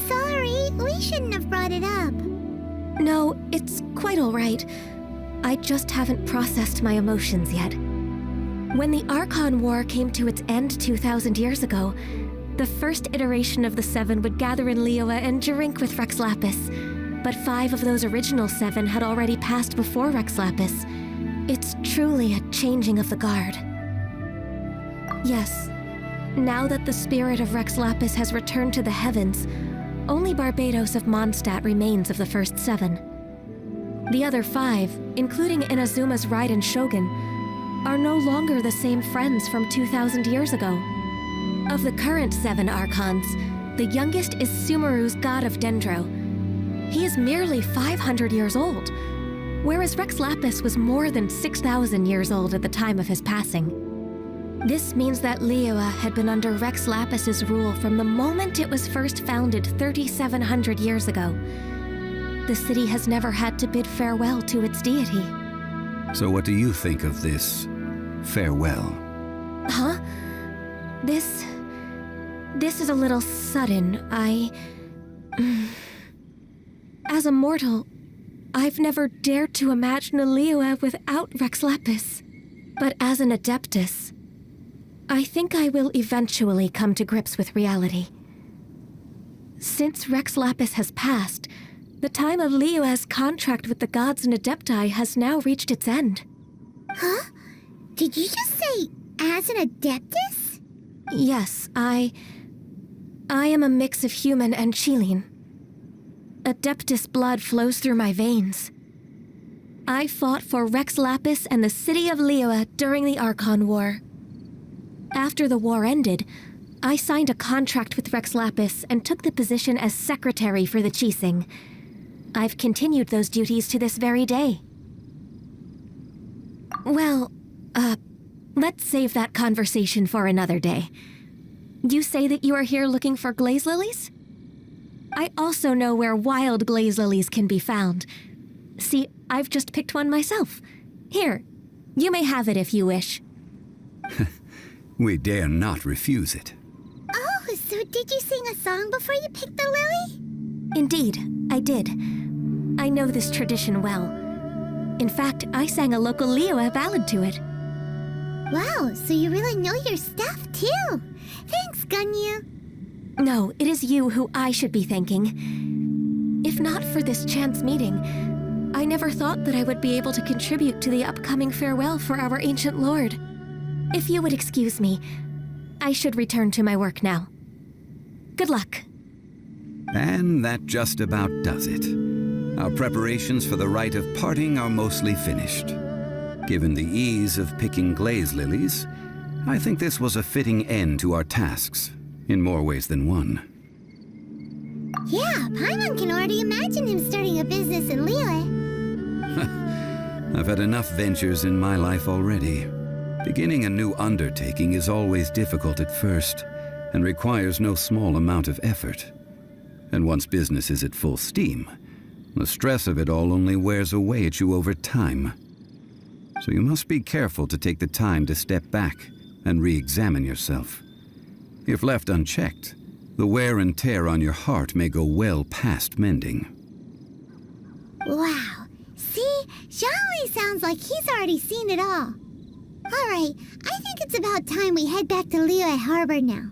sorry. We shouldn't have brought it up. No, it's quite all right. I just haven't processed my emotions yet. When the Archon War came to its end 2,000 years ago, the first iteration of the Seven would gather in Liyue and drink with Rex Lapis. But 5 of those original 7 had already passed before Rex Lapis. It's truly a changing of the guard. Yes, now that the spirit of Rex Lapis has returned to the heavens, only Barbados of Mondstadt remains of the first 7. The other 5, including Inazuma's Raiden Shogun, are no longer the same friends from 2,000 years ago. Of the current 7 Archons, the youngest is Sumeru's god of Dendro. He is merely 500 years old, whereas Rex Lapis was more than 6,000 years old at the time of his passing. This means that Liyue had been under Rex Lapis's rule from the moment it was first founded 3,700 years ago. The city has never had to bid farewell to its deity. So what do you think of this farewell? Huh? This is a little sudden. As a mortal, I've never dared to imagine a Liyue without Rex Lapis. But as an Adeptus, I think I will eventually come to grips with reality. Since Rex Lapis has passed, the time of Liyue's contract with the gods and Adepti has now reached its end. Huh? Did you just say, as an Adeptus? Yes, I am a mix of human and Qilin. Adeptus blood flows through my veins. I fought for Rex Lapis and the city of Liyue during the Archon War. After the war ended, I signed a contract with Rex Lapis and took the position as secretary for the Qixing. I've continued those duties to this very day. Well, let's save that conversation for another day. You say that you are here looking for glaze lilies? I also know where wild glaze lilies can be found. See, I've just picked one myself. Here, you may have it if you wish. We dare not refuse it. Oh, so did you sing a song before you picked the lily? Indeed, I did. I know this tradition well. In fact, I sang a local Liyue ballad to it. Wow, so you really know your stuff, too. Thanks, Ganyu. No, it is you who I should be thanking. If not for this chance meeting, I never thought that I would be able to contribute to the upcoming farewell for our ancient lord. If you would excuse me, I should return to my work now. Good luck. And that just about does it. Our preparations for the rite of parting are mostly finished. Given the ease of picking glaze lilies, I think this was a fitting end to our tasks, in more ways than one. Yeah, Paimon can already imagine him starting a business in Liyue. I've had enough ventures in my life already. Beginning a new undertaking is always difficult at first, and requires no small amount of effort. And once business is at full steam, the stress of it all only wears away at you over time. So you must be careful to take the time to step back and re-examine yourself. If left unchecked, the wear and tear on your heart may go well past mending. Wow. See? Zhongli sounds like he's already seen it all. Alright, I think it's about time we head back to Liyue Harbor now.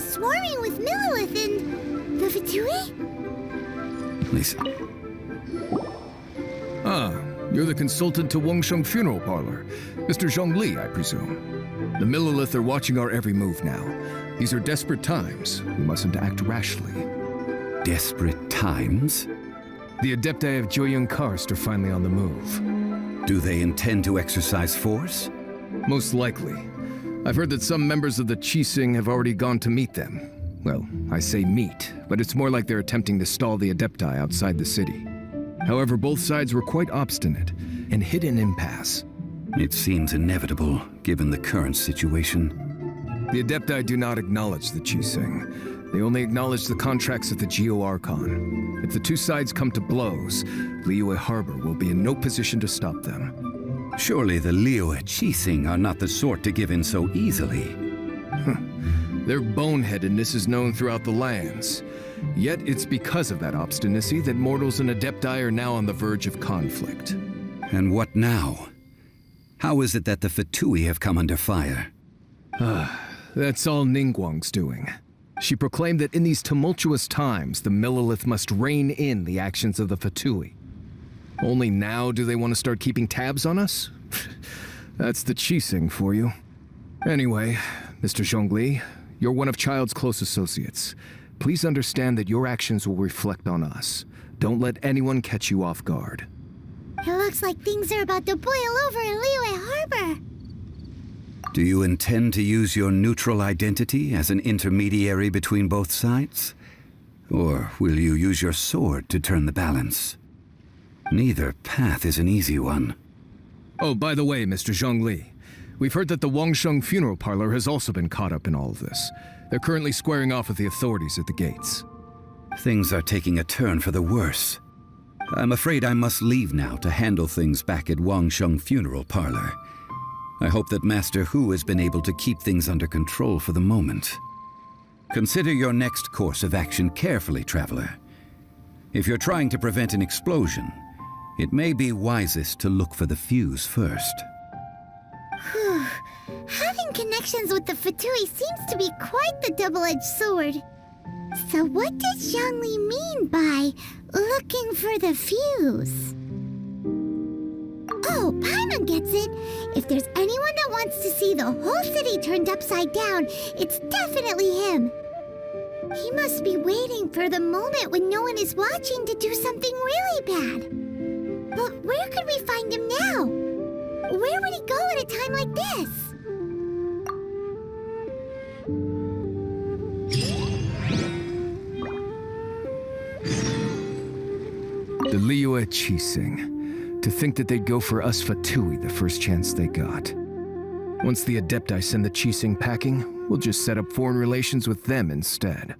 Swarming with Millilith and the Fatui? Lisa. Ah, you're the consultant to Wangsheng Funeral Parlor. Mr. Zhongli, I presume. The Millilith are watching our every move now. These are desperate times. We mustn't act rashly. Desperate times? The Adepti of Joyung Karst are finally on the move. Do they intend to exercise force? Most likely. I've heard that some members of the Qixing have already gone to meet them. Well, I say meet, but it's more like they're attempting to stall the Adepti outside the city. However, both sides were quite obstinate and hit an impasse. It seems inevitable, given the current situation. The Adepti do not acknowledge the Qixing. They only acknowledge the contracts of the Geo Archon. If the two sides come to blows, Liyue Harbor will be in no position to stop them. Surely the Liyue Qixing are not the sort to give in so easily. Their boneheadedness is known throughout the lands. Yet it's because of that obstinacy that mortals and Adepti are now on the verge of conflict. And what now? How is it that the Fatui have come under fire? That's all Ningguang's doing. She proclaimed that in these tumultuous times, the Millilith must rein in the actions of the Fatui. Only now do they want to start keeping tabs on us? That's the Qixing for you. Anyway, Mr. Zhongli, you're one of Child's close associates. Please understand that your actions will reflect on us. Don't let anyone catch you off guard. It looks like things are about to boil over in Liyue Harbor. Do you intend to use your neutral identity as an intermediary between both sides? Or will you use your sword to turn the balance? Neither path is an easy one. Oh, by the way, Mr. Zhongli, we've heard that the Wangsheng Funeral Parlor has also been caught up in all of this. They're currently squaring off with the authorities at the gates. Things are taking a turn for the worse. I'm afraid I must leave now to handle things back at Wangsheng Funeral Parlor. I hope that Master Hu has been able to keep things under control for the moment. Consider your next course of action carefully, Traveler. If you're trying to prevent an explosion, it may be wisest to look for the fuse first. Whew. Having connections with the Fatui seems to be quite the double-edged sword. So what does Zhongli mean by looking for the fuse? Oh, Paimon gets it. If there's anyone that wants to see the whole city turned upside down, it's definitely him. He must be waiting for the moment when no one is watching to do something really bad. But where could we find him now? Where would he go at a time like this? Liyue Qixing. To think that they'd go for us Fatui the first chance they got. Once the Adepti send the Qixing packing, we'll just set up foreign relations with them instead.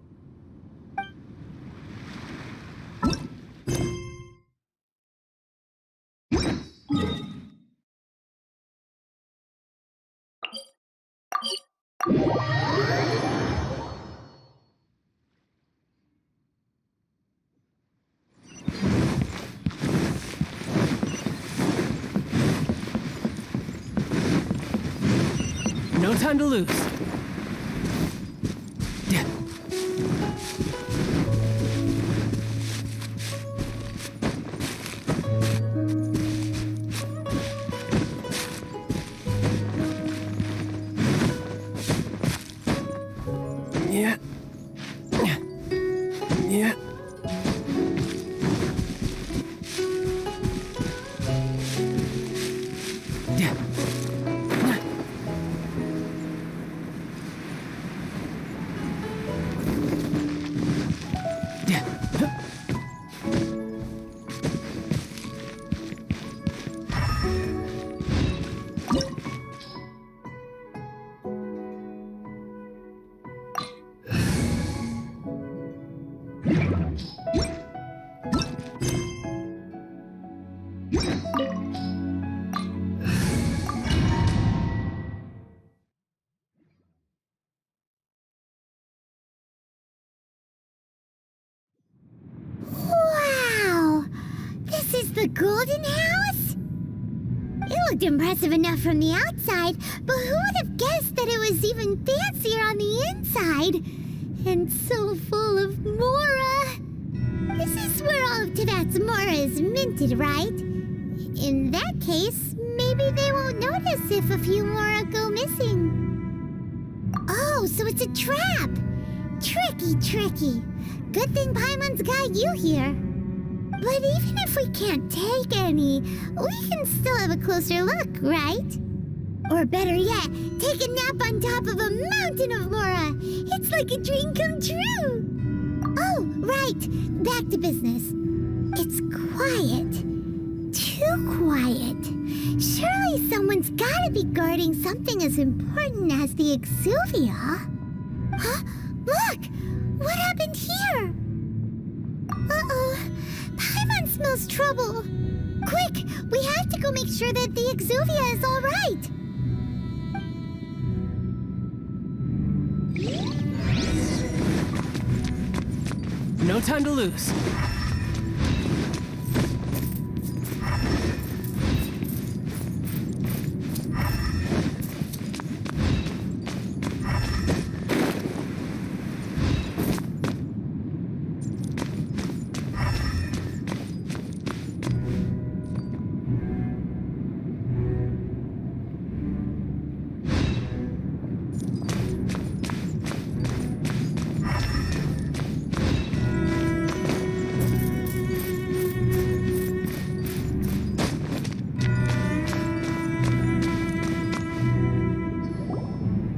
No time to lose. Yeah. Yeah. Wow! This is the Golden House? It looked impressive enough from the outside, but who would have guessed that it was even fancier on the inside? And so full of Mora! This is where all of Teyvat's Mora is minted, right? In that case, maybe they won't notice if a few Mora go missing. Oh, so it's a trap! Tricky, tricky. Good thing Paimon's got you here. But even if we can't take any, we can still have a closer look, right? Or better yet, take a nap on top of a mountain of Mora. It's like a dream come true. Oh, right. Back to business. It's quiet. Too quiet. Surely someone's gotta be guarding something as important as the Exuvia. Huh? Look! What happened here? Uh-oh. Paimon smells trouble. Quick! We have to go make sure that the Exuvia is all right. No time to lose.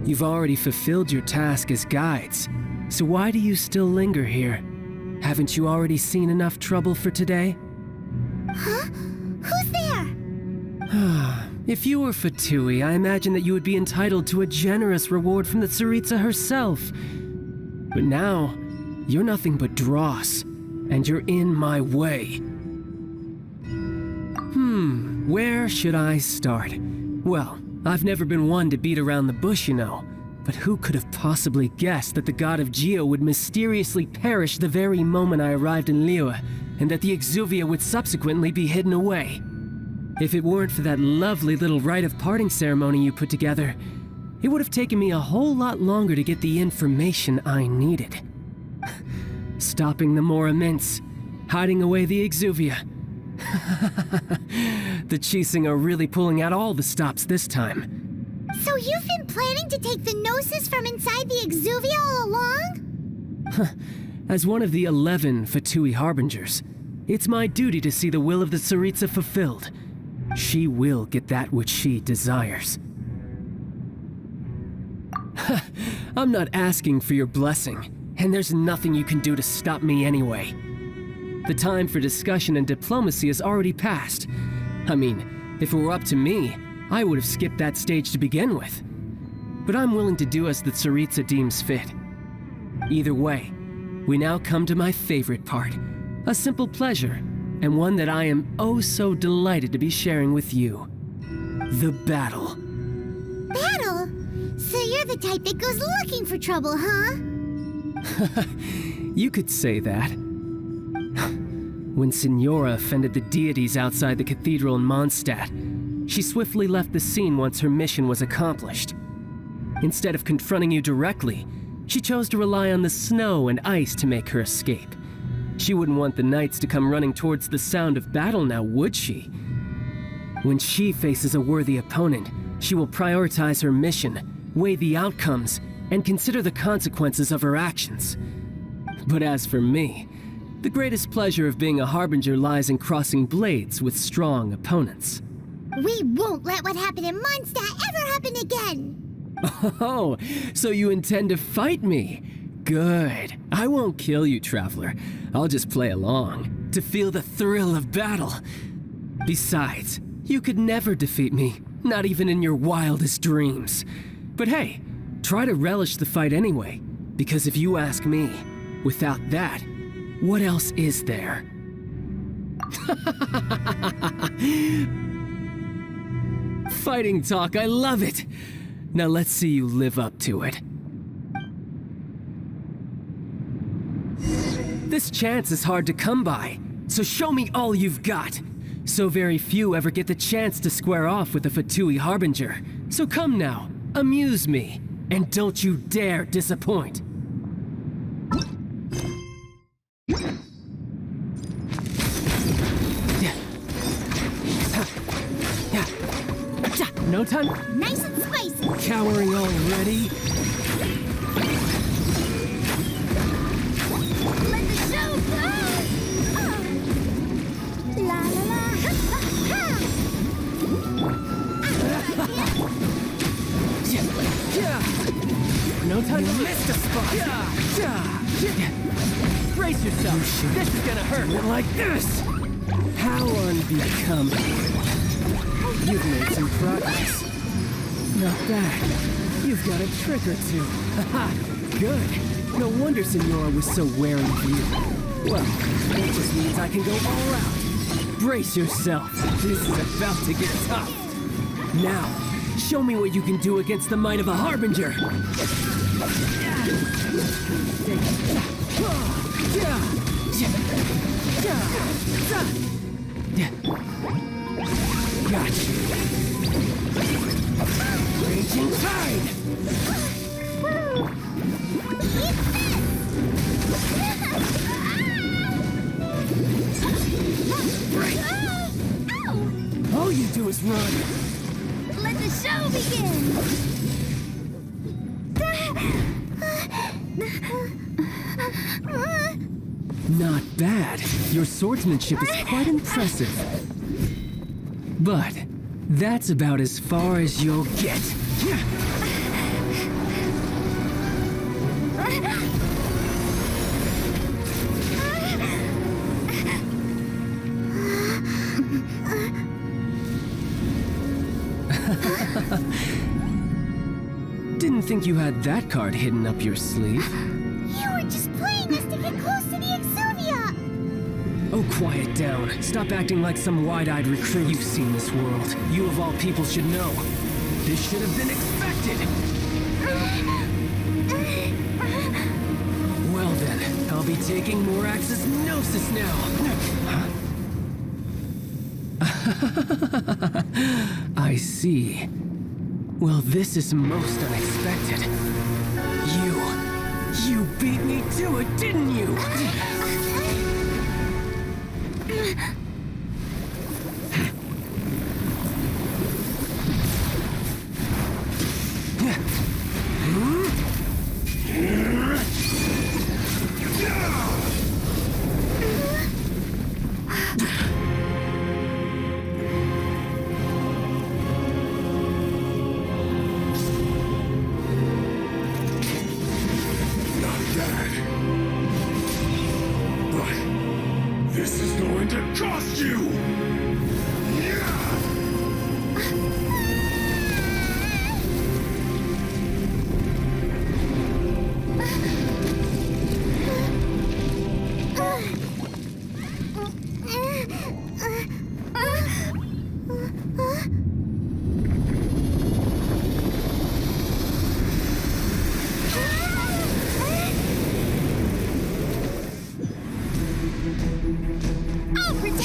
You've already fulfilled your task as guides, so why do you still linger here? Haven't you already seen enough trouble for today? Huh? Who's there? If you were Fatui, I imagine that you would be entitled to a generous reward from the Tsaritsa herself. But now, you're nothing but dross, and you're in my way. Where should I start? Well, I've never been one to beat around the bush, you know. But who could have possibly guessed that the god of Geo would mysteriously perish the very moment I arrived in Liyue, and that the Exuvia would subsequently be hidden away? If it weren't for that lovely little rite of parting ceremony you put together, it would have taken me a whole lot longer to get the information I needed. Stopping the Mora mints, hiding away the Exuvia. The Qixing are really pulling out all the stops this time. So you've been planning to take the Gnosis from inside the Exuvia all along? As one of the 11 Fatui Harbingers, it's my duty to see the will of the Tsaritsa fulfilled. She will get that which she desires. I'm not asking for your blessing, and there's nothing you can do to stop me anyway. The time for discussion and diplomacy has already passed. I mean, if it were up to me, I would have skipped that stage to begin with. But I'm willing to do as the Tsaritsa deems fit. Either way, we now come to my favorite part. A simple pleasure, and one that I am oh so delighted to be sharing with you. The battle. Battle? So you're the type that goes looking for trouble, huh? You could say that. When Signora offended the deities outside the cathedral in Mondstadt, she swiftly left the scene once her mission was accomplished. Instead of confronting you directly, she chose to rely on the snow and ice to make her escape. She wouldn't want the knights to come running towards the sound of battle now, would she? When she faces a worthy opponent, she will prioritize her mission, weigh the outcomes, and consider the consequences of her actions. But as for me, the greatest pleasure of being a harbinger lies in crossing blades with strong opponents. We won't let what happened in Mondstadt ever happen again! Oh, so you intend to fight me? Good. I won't kill you, Traveler. I'll just play along, to feel the thrill of battle. Besides, you could never defeat me, not even in your wildest dreams. But hey, try to relish the fight anyway, because if you ask me, without that, what else is there? Fighting talk, I love it! Now let's see you live up to it. This chance is hard to come by, so show me all you've got. So very few ever get the chance to square off with a Fatui Harbinger. So come now, amuse me, and don't you dare disappoint. No time? Nice and spicy! Cowering already? Let the show go! Oh. La la la! Ha, No time to miss the spot! Brace yourself! This is gonna hurt! Like this! How unbecoming. You've made some progress. Not bad. You've got a trick or two. Haha, good. No wonder Signora was so wary of you. Well, that just means I can go all out. Brace yourself. This is about to get tough. Now, show me what you can do against the might of a Harbinger. Gotcha. Raging tide. Right. All you do is run. Let the show begin! Not bad. Your swordsmanship is quite impressive. But that's about as far as you'll get. Didn't think you had that card hidden up your sleeve. You were just playing us to get close to the Exuvia! Oh, quiet down. Stop acting like some wide-eyed recruit. You've seen this world. You of all people should know. This should have been expected. Well then, I'll be taking Morax's Gnosis now. I see. Well, this is most unexpected. You beat me to it, didn't you?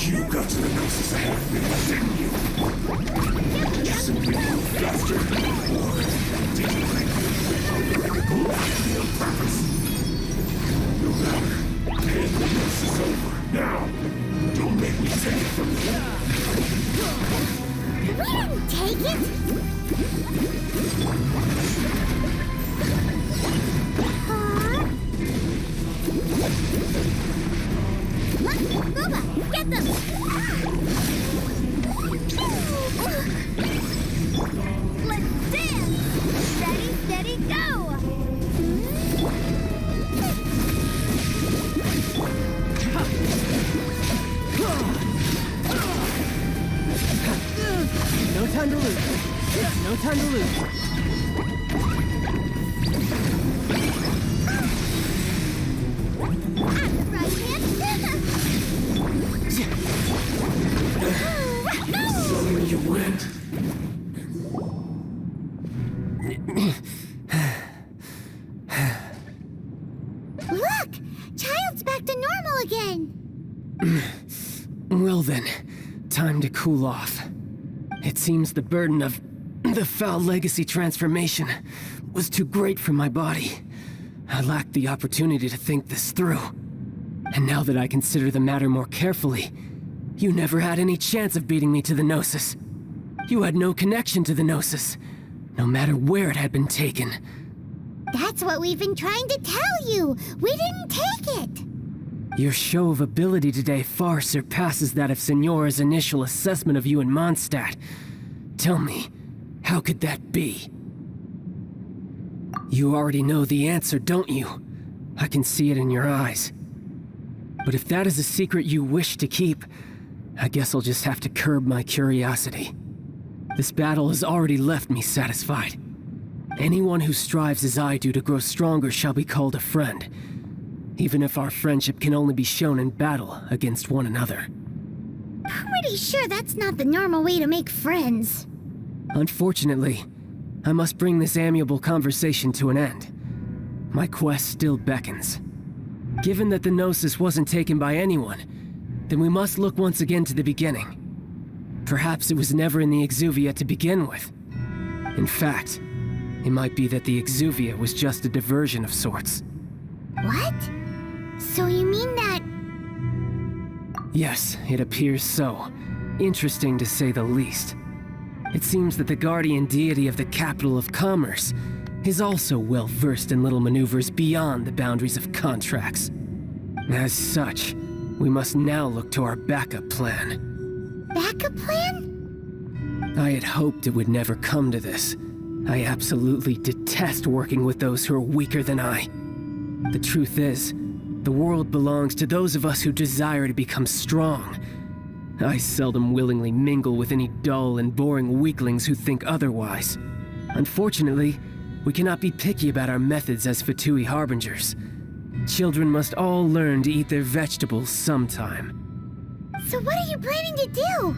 You got to the Gnosis ahead of me, didn't you? You simply moved faster, or did you think you were on purpose? No matter. The Gnosis over. Now, don't make me take it from you. We didn't take it! Booba, get them! Let's dance! Ready, steady, go! No time to lose. No time to lose. So you went. Look! Child's back to normal again! Well then, time to cool off. It seems the burden of the foul legacy transformation was too great for my body. I lacked the opportunity to think this through. And now that I consider the matter more carefully, you never had any chance of beating me to the Gnosis. You had no connection to the Gnosis, no matter where it had been taken. That's what we've been trying to tell you! We didn't take it! Your show of ability today far surpasses that of Signora's initial assessment of you in Mondstadt. Tell me, how could that be? You already know the answer, don't you? I can see it in your eyes. But if that is a secret you wish to keep, I guess I'll just have to curb my curiosity. This battle has already left me satisfied. Anyone who strives as I do to grow stronger shall be called a friend, even if our friendship can only be shown in battle against one another. Pretty sure that's not the normal way to make friends. Unfortunately, I must bring this amiable conversation to an end. My quest still beckons. Given that the Gnosis wasn't taken by anyone, then we must look once again to the beginning. Perhaps it was never in the Exuvia to begin with. In fact, it might be that the Exuvia was just a diversion of sorts. What? So you mean that... Yes, it appears so. Interesting to say the least. It seems that the guardian deity of the capital of commerce is also well versed in little maneuvers beyond the boundaries of contracts. As such, we must now look to our backup plan. Backup plan? I had hoped it would never come to this. I absolutely detest working with those who are weaker than I. The truth is, the world belongs to those of us who desire to become strong. I seldom willingly mingle with any dull and boring weaklings who think otherwise. Unfortunately, we cannot be picky about our methods as Fatui harbingers. Children must all learn to eat their vegetables sometime. So what are you planning to do?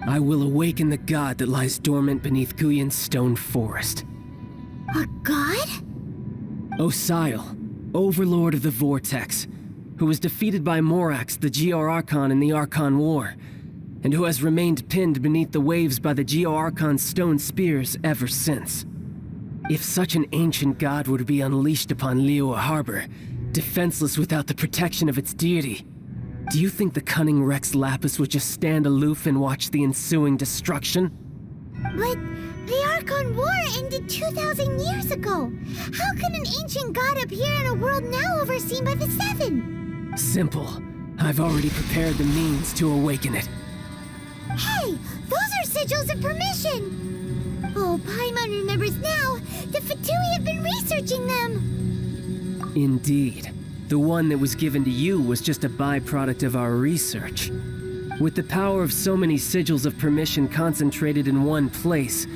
I will awaken the god that lies dormant beneath Guyan's stone forest. A god? Osial, overlord of the Vortex, who was defeated by Morax, the Geo-Archon in the Archon War, and who has remained pinned beneath the waves by the Geo-Archon's stone spears ever since. If such an ancient god were to be unleashed upon Liyue Harbor, defenseless without the protection of its deity, do you think the cunning Rex Lapis would just stand aloof and watch the ensuing destruction? But the Archon War ended 2,000 years ago. How can an ancient god appear in a world now overseen by the Seven? Simple. I've already prepared the means to awaken it. Hey, those are sigils of permission! Oh, Paimon remembers now. The Fatui have been researching them. Indeed. The one that was given to you was just a byproduct of our research. With the power of so many sigils of permission concentrated in one place,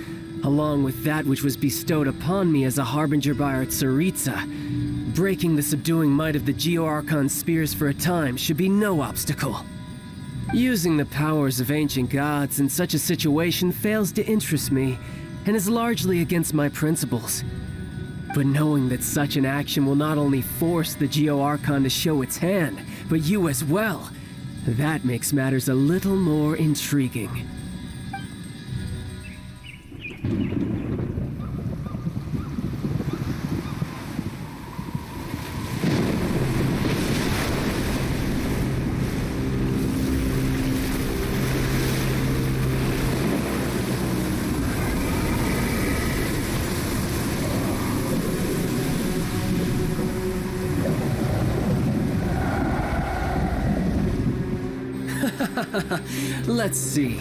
along with that which was bestowed upon me as a harbinger by our Tsaritsa, breaking the subduing might of the Geo-Archon spears for a time should be no obstacle. Using the powers of ancient gods in such a situation fails to interest me, and is largely against my principles. But knowing that such an action will not only force the Geo-Archon to show its hand, but you as well, that makes matters a little more intriguing. Let's see.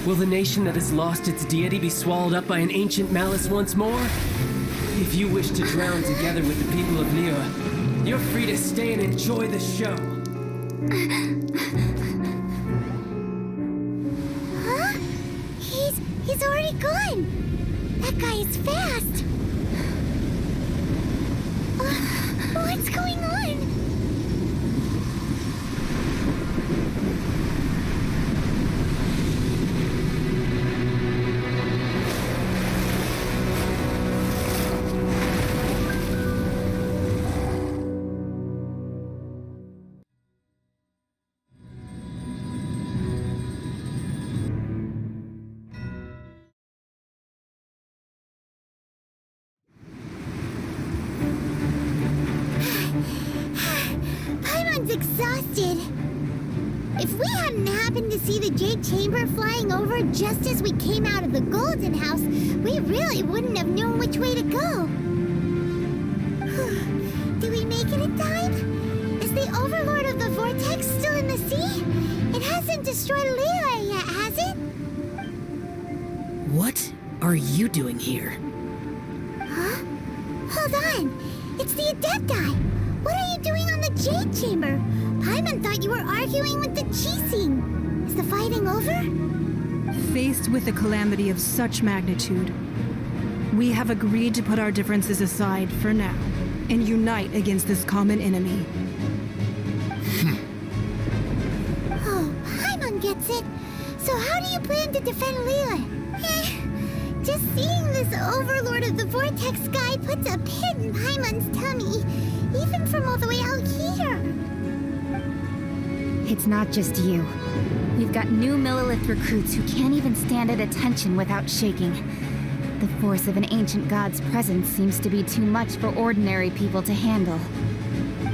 Will the nation that has lost its deity be swallowed up by an ancient malice once more? If you wish to drown together with the people of Liyue, you're free to stay and enjoy the show. Huh? He's already gone. That guy is fast. What's going on? Exhausted. If we hadn't happened to see the Jade Chamber flying over just as we came out of the Golden House, we really wouldn't have known which way to go. Do we make it in time? Is the Overlord of the Vortex still in the sea? It hasn't destroyed Liyue yet, has it? What are you doing here? Huh? Hold on. It's the Adepti. What are you doing on the Jade Chamber? Paimon thought you were arguing with the Chising. Is the fighting over? Faced with a calamity of such magnitude, we have agreed to put our differences aside for now and unite against this common enemy. Oh, Paimon gets it. So how do you plan to defend Liyue? Just seeing this Overlord of the Vortex guy puts a pit in Paimon's tummy. Even from all the way out here. It's not just you. We've got new Millelith recruits who can't even stand at attention without shaking. The force of an ancient god's presence seems to be too much for ordinary people to handle.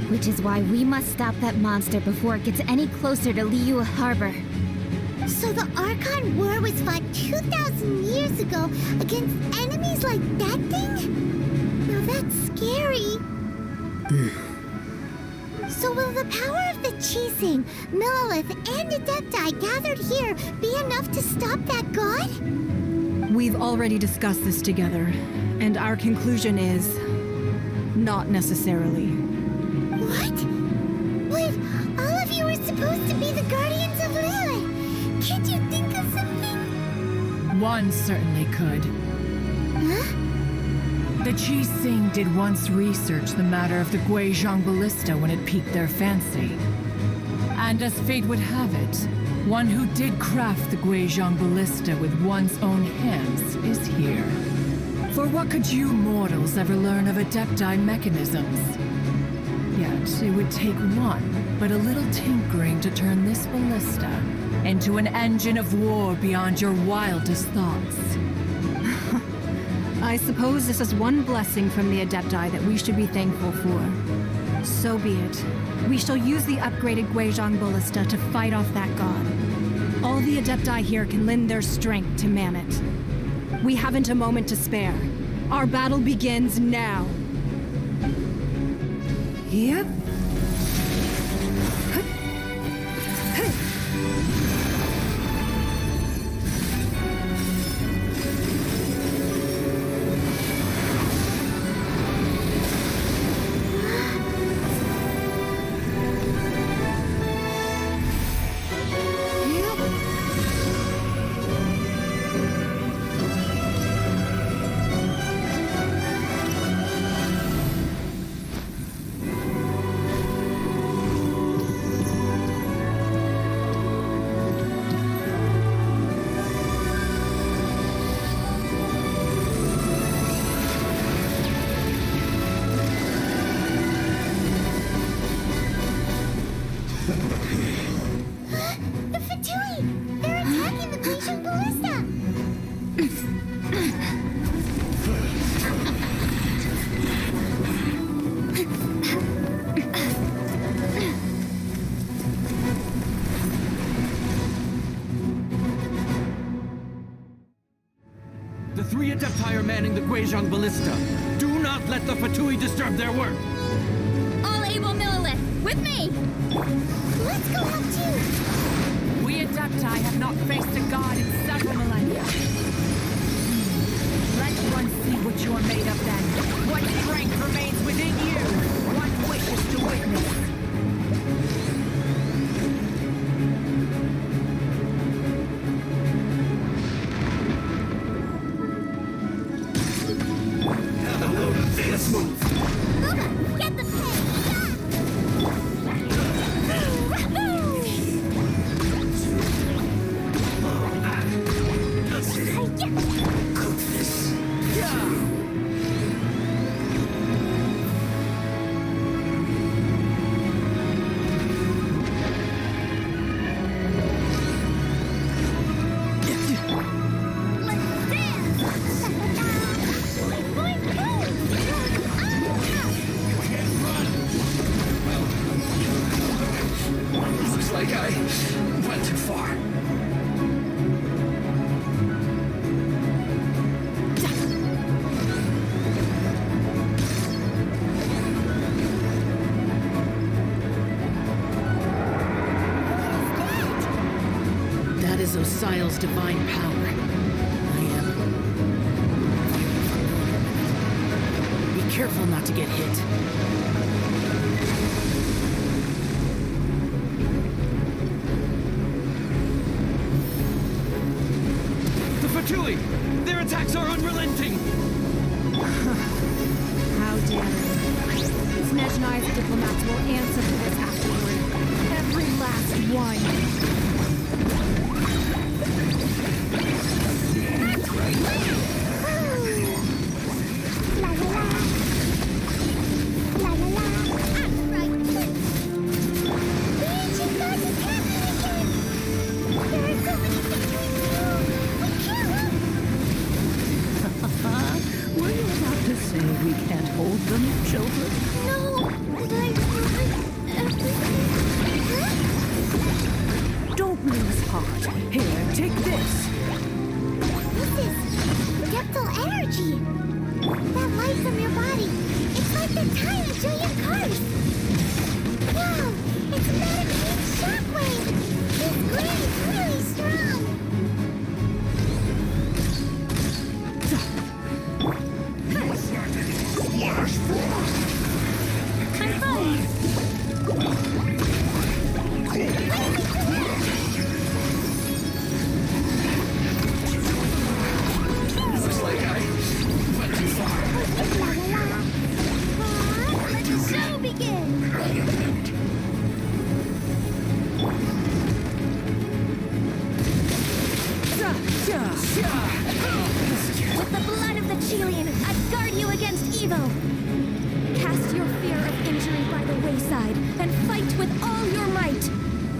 Which is why we must stop that monster before it gets any closer to Liyue Harbor. So the Archon War was fought 2,000 years ago against enemies like that thing? Now that's scary. So will the power of the Chising, Millelith, and Adepti gathered here be enough to stop that god? We've already discussed this together, and our conclusion is... not necessarily. What? But all of you are supposed to be the guardians of Liyue. Can't you think of something? One certainly could. Huh? The Chising did once research the matter of the Guizhong Ballista when it piqued their fancy. And as fate would have it, one who did craft the Guizhong Ballista with one's own hands is here. For what could you mortals ever learn of Adepti mechanisms? Yet it would take one, but a little tinkering to turn this ballista into an engine of war beyond your wildest thoughts. I suppose this is one blessing from the Adepti that we should be thankful for. So be it. We shall use the upgraded Guizhong Ballista to fight off that god. All the Adepti here can lend their strength to man it. We haven't a moment to spare. Our battle begins now. Yep. Yep. The 3 Adepti are manning the Guizhong Ballista. Do not let the Fatui disturb their work. All able Millilith, with me! Let's go help too! We Adepti have not faced a god in several millennia. Let one see what you are made of then. What strength remains within you? What wishes to witness? Let's move. Get the pin! Cook this. Looks like I went too far. That is Osial's divine power. I am... Be careful not to get hit. The Fatui! Their attacks are unrelenting! How dare they? Snezhnai's diplomats will answer for this afterward. Every last one. Were you about to say we can't hold them, children? No, but Don't lose heart. Here, take this. This is depthal energy. That light from your body. It's like the time of Julian Cars. Wow, it's medicated shockwave. This green is really strong. Flash frost. I'm fine. Looks like I went too far. Let the show begin. With the blood of the Chilean, I guard you against evil. Cast your fear of injury by the wayside and fight with all your might.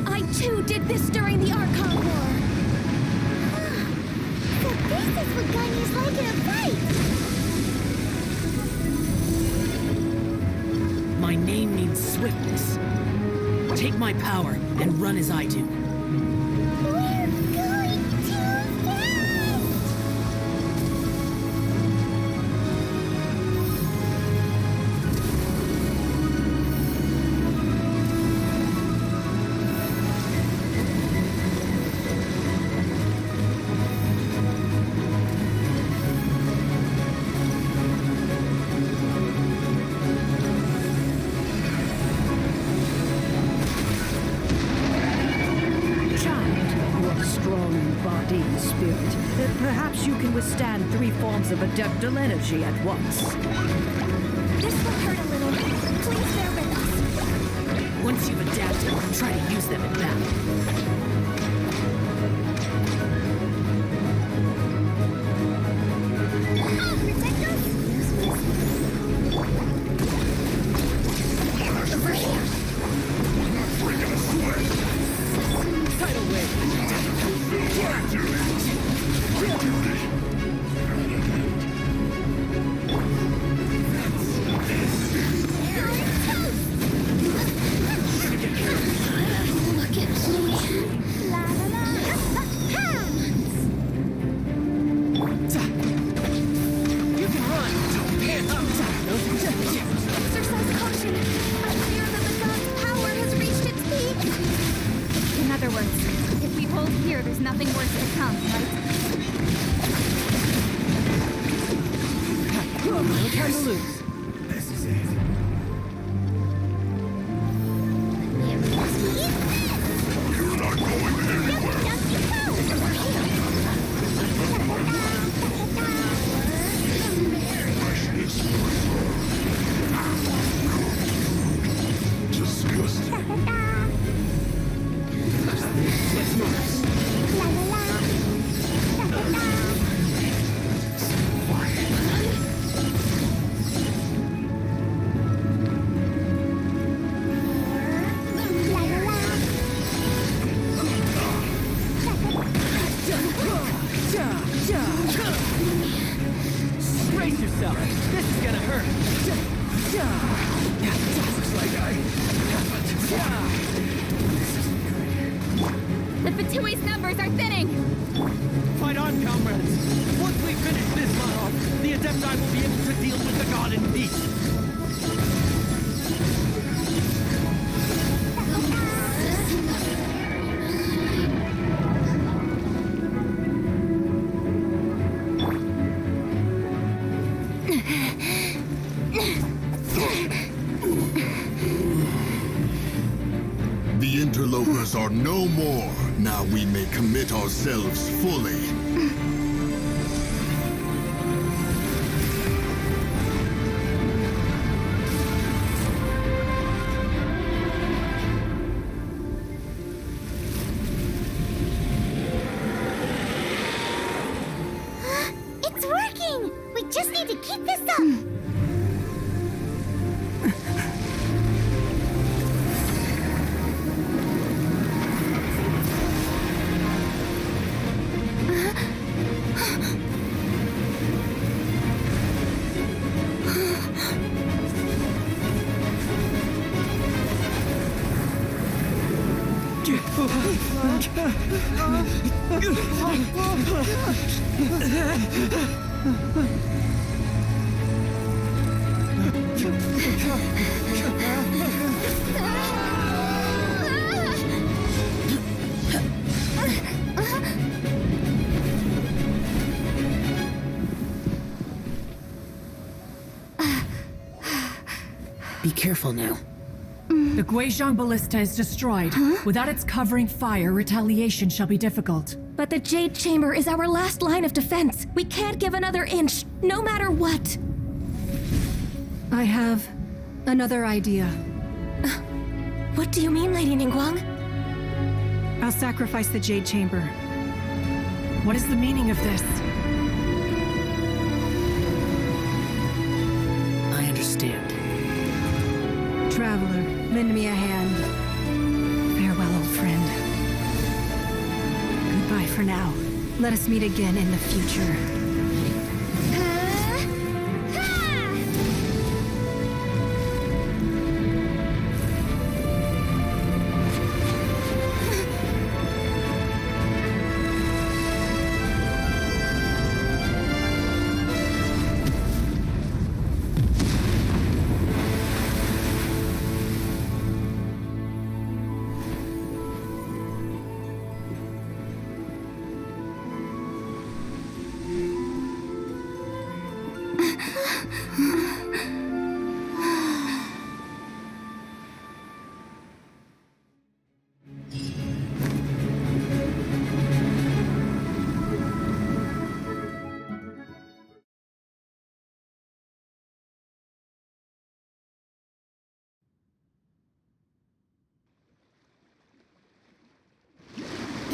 I too did this during the Archon War. So this is what Ganya's like in a fight. My name means swiftness. Take my power and run as I do. We're going too fast. Spirit. Perhaps you can withstand 3 forms of adeptal energy at once. This will hurt a little. Please bear with us. Once you've adapted, try to use them in battle. Oh, protect us! Over here! Freaking a sweat! Tidal wave! Look at me. come, right? No time to lose. This is it. You're not going anywhere. Freshness. Disgusting. Let's move. Brace yourself. This is gonna hurt. Looks like The Fatui's numbers are thinning! Fight on, comrades. Once we finish this battle, the Adepti will be able to deal with the god in peace. The interlopers are no more. Now we may commit ourselves fully. It's working! We just need to keep this up! Be careful now. The Guizhong ballista is destroyed. Without its covering fire, retaliation shall be difficult. But the Jade Chamber is our last line of defense. We can't give another inch, no matter what. I have another idea. What do you mean, Lady Ningguang? I'll sacrifice the Jade Chamber. What is the meaning of this? I understand. Traveler, lend me a hand. Farewell, old friend. Goodbye for now. Let us meet again in the future.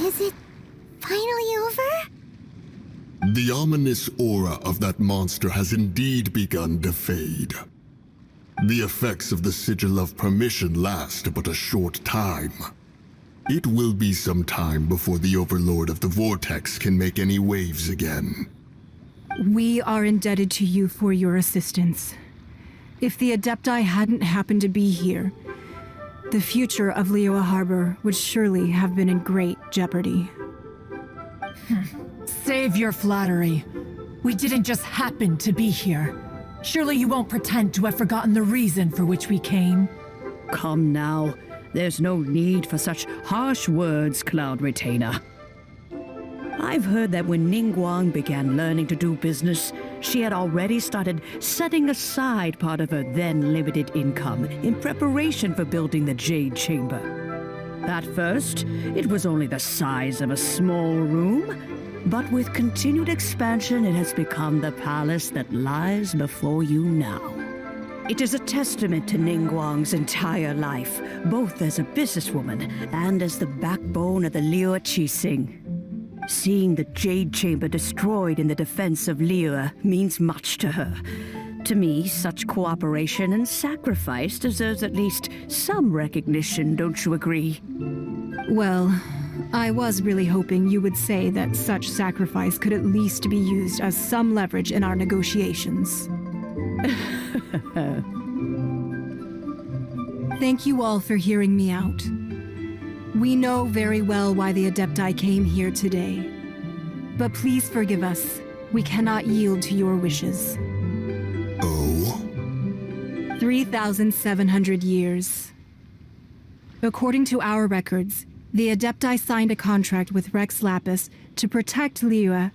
Is it finally over? The ominous aura of that monster has indeed begun to fade. The effects of the Sigil of Permission last but a short time. It will be some time before the Overlord of the Vortex can make any waves again. We are indebted to you for your assistance. If the Adepti hadn't happened to be here, the future of Liyue Harbor would surely have been in great jeopardy. Save your flattery. We didn't just happen to be here. Surely you won't pretend to have forgotten the reason for which we came. Come now. There's no need for such harsh words, Cloud Retainer. I've heard that when Ningguang began learning to do business, she had already started setting aside part of her then limited income in preparation for building the Jade Chamber. At first, it was only the size of a small room, but with continued expansion, it has become the palace that lies before you now. It is a testament to Ningguang's entire life, both as a businesswoman and as the backbone of the Liyue Qixing. Seeing the Jade Chamber destroyed in the defense of Liyue means much to her. To me, such cooperation and sacrifice deserves at least some recognition, don't you agree? Well, I was really hoping you would say that such sacrifice could at least be used as some leverage in our negotiations. Thank you all for hearing me out. We know very well why the Adepti came here today. But please forgive us. We cannot yield to your wishes. Oh? 3,700 years. According to our records, the Adepti signed a contract with Rex Lapis to protect Liyue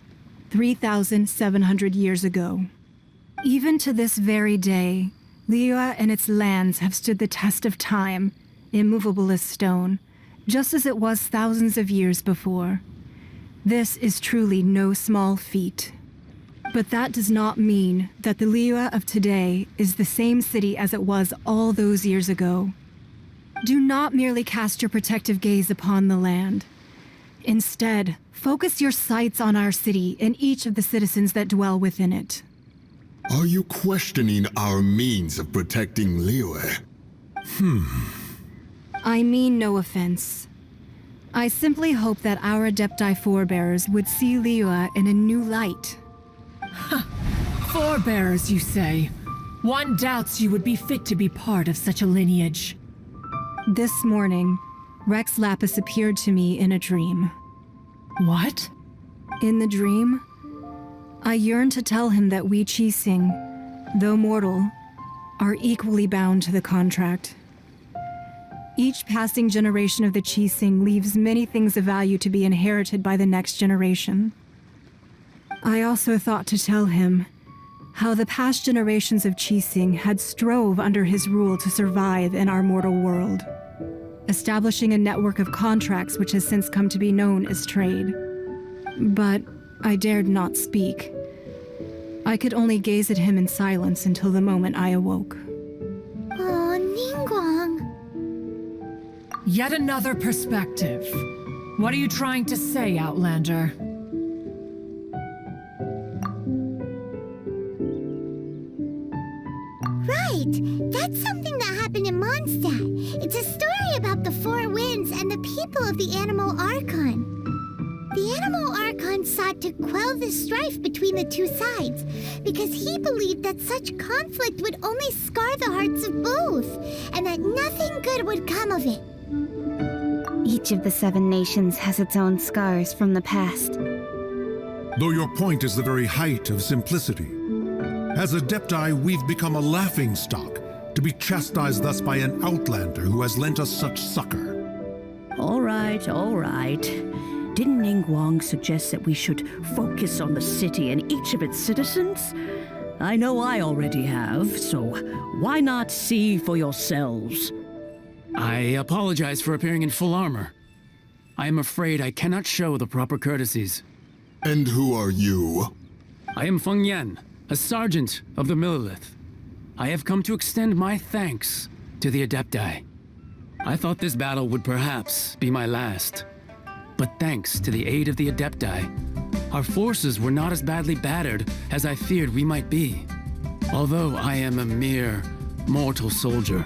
3,700 years ago. Even to this very day, Liyue and its lands have stood the test of time, immovable as stone, just as it was thousands of years before. This is truly no small feat. But that does not mean that the Liyue of today is the same city as it was all those years ago. Do not merely cast your protective gaze upon the land. Instead, focus your sights on our city and each of the citizens that dwell within it. Are you questioning our means of protecting Liyue? I mean no offense. I simply hope that our Adepti forebears would see Liyue in a new light. Forebears, you say? One doubts you would be fit to be part of such a lineage. This morning, Rex Lapis appeared to me in a dream. What? In the dream, I yearned to tell him that we Qixing, though mortal, are equally bound to the contract. Each passing generation of the Qixing leaves many things of value to be inherited by the next generation. I also thought to tell him how the past generations of Qixing had strove under his rule to survive in our mortal world, establishing a network of contracts which has since come to be known as trade. But I dared not speak. I could only gaze at him in silence until the moment I awoke. Oh, Ningguang. Yet another perspective. What are you trying to say, Outlander? Right! That's something that happened in Mondstadt. It's a story about the four winds and the people of the animal Archon. The animal Archon sought to quell the strife between the two sides because he believed that such conflict would only scar the hearts of both, and that nothing good would come of it. Each of the 7 nations has its own scars from the past. Though your point is the very height of simplicity. As Adepti, we've become a laughingstock, to be chastised thus by an outlander who has lent us such succor. All right, all right. Didn't Ningguang suggest that we should focus on the city and each of its citizens? I know I already have, so why not see for yourselves? I apologize for appearing in full armor. I am afraid I cannot show the proper courtesies. And who are you? I am Feng Yan, a sergeant of the Millelith. I have come to extend my thanks to the Adepti. I thought this battle would perhaps be my last. But thanks to the aid of the Adepti, our forces were not as badly battered as I feared we might be. Although I am a mere mortal soldier,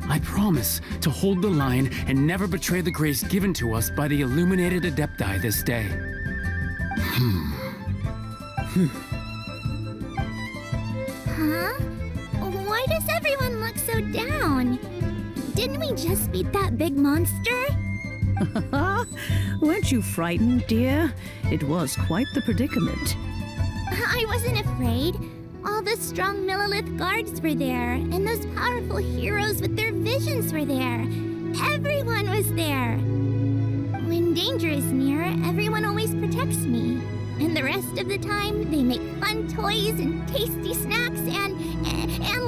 I promise to hold the line and never betray the grace given to us by the illuminated Adepti this day. Huh? Why does everyone look so down? Didn't we just beat that big monster? Weren't you frightened, dear? It was quite the predicament. I wasn't afraid. All the strong Millelith guards were there, and those powerful heroes with their visions were there. Everyone was there. When danger is near, everyone always protects protects me. And the rest of the time, they make fun toys and tasty snacks and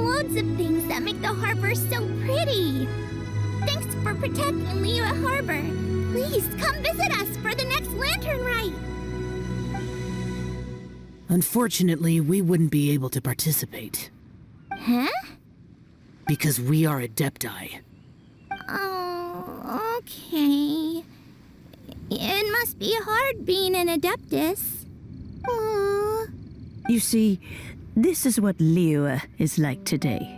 loads of things that make the harbor so pretty. Thanks for protecting Liyue Harbor. Please come visit us for the next lantern rite. Unfortunately, we wouldn't be able to participate. Huh? Because we are Adepti. Oh, okay. It must be hard being an Adeptus. Aww. You see, this is what Liyue is like today.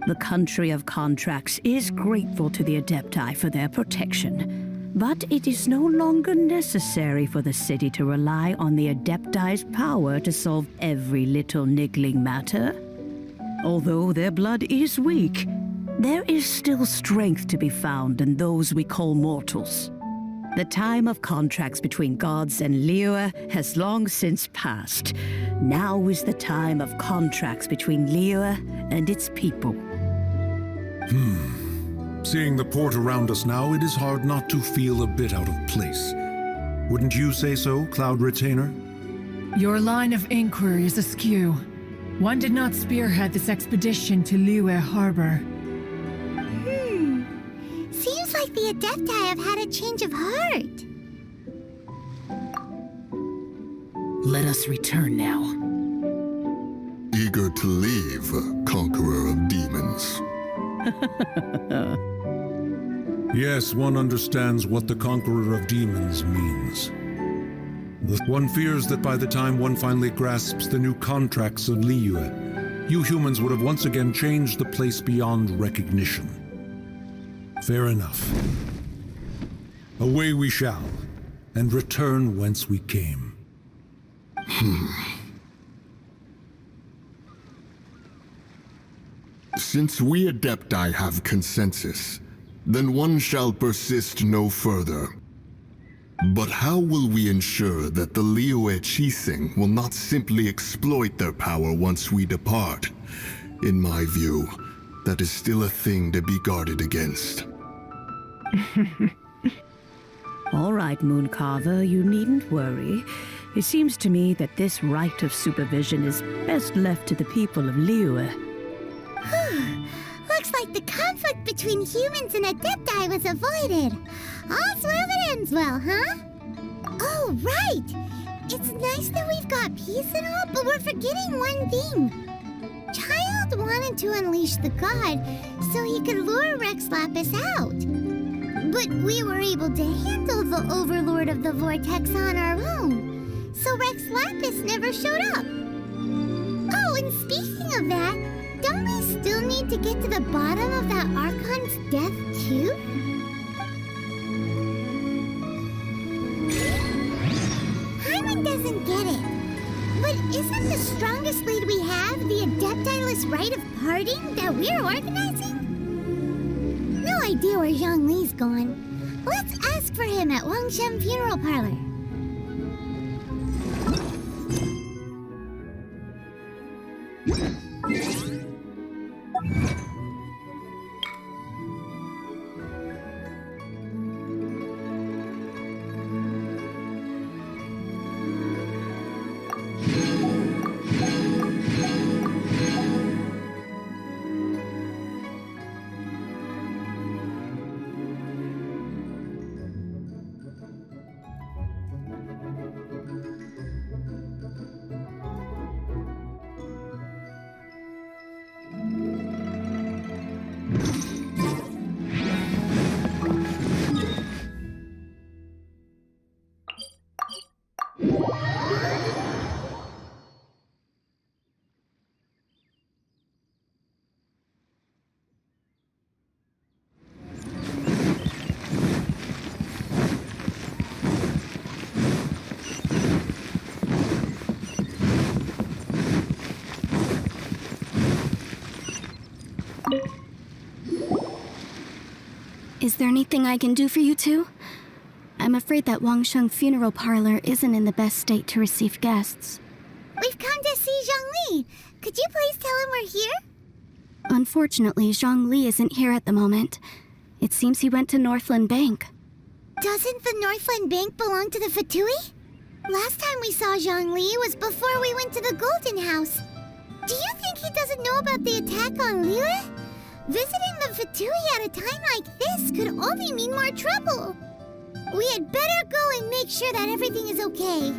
The country of contracts is grateful to the Adepti for their protection, but it is no longer necessary for the city to rely on the Adepti's power to solve every little niggling matter. Although their blood is weak, there is still strength to be found in those we call mortals. The time of contracts between gods and Liyue has long since passed. Now is the time of contracts between Liyue and its people. Seeing the port around us now, it is hard not to feel a bit out of place. Wouldn't you say so, Cloud Retainer? Your line of inquiry is askew. One did not spearhead this expedition to Liyue Harbor. Seems like the Adepti have had a change of heart. Let us return now. Eager to leave, Conqueror of Demons. Yes, one understands what the Conqueror of Demons means. One fears that by the time one finally grasps the new contracts of Liyue, you humans would have once again changed the place beyond recognition. Fair enough. Away we shall, and return whence we came. Since we Adepti have consensus, then one shall persist no further. But how will we ensure that the Liyue Qixing will not simply exploit their power once we depart? In my view, that is still a thing to be guarded against. All right, Mooncarver, you needn't worry. It seems to me that this right of supervision is best left to the people of Liyue. Looks like the conflict between humans and Adepti was avoided. All's well that ends well, huh? Oh, right! It's nice that we've got peace and all, but we're forgetting one thing. Child wanted to unleash the god so he could lure Rex Lapis out. But we were able to handle the Overlord of the Vortex on our own, so Rex Lapis never showed up. Oh, and speaking of that, don't we still need to get to the bottom of that Archon's death, too? Hyman doesn't get it. But isn't the strongest lead we have the Adepti-less rite of parting that we're organizing? No idea where Zhongli's gone. Let's ask for him at Wangshen Funeral Parlor. Is there anything I can do for you two? I'm afraid that Wangshen Funeral Parlor isn't in the best state to receive guests. We've come to see Zhongli. Could you please tell him we're here? Unfortunately, Zhongli isn't here at the moment. It seems he went to Northland Bank. Doesn't the Northland Bank belong to the Fatui? Last time we saw Zhongli was before we went to the Golden House. Do you think he doesn't know about the attack on Liyue? Visiting the Fatui at a time like this could only mean more trouble. We had better go and make sure that everything is okay.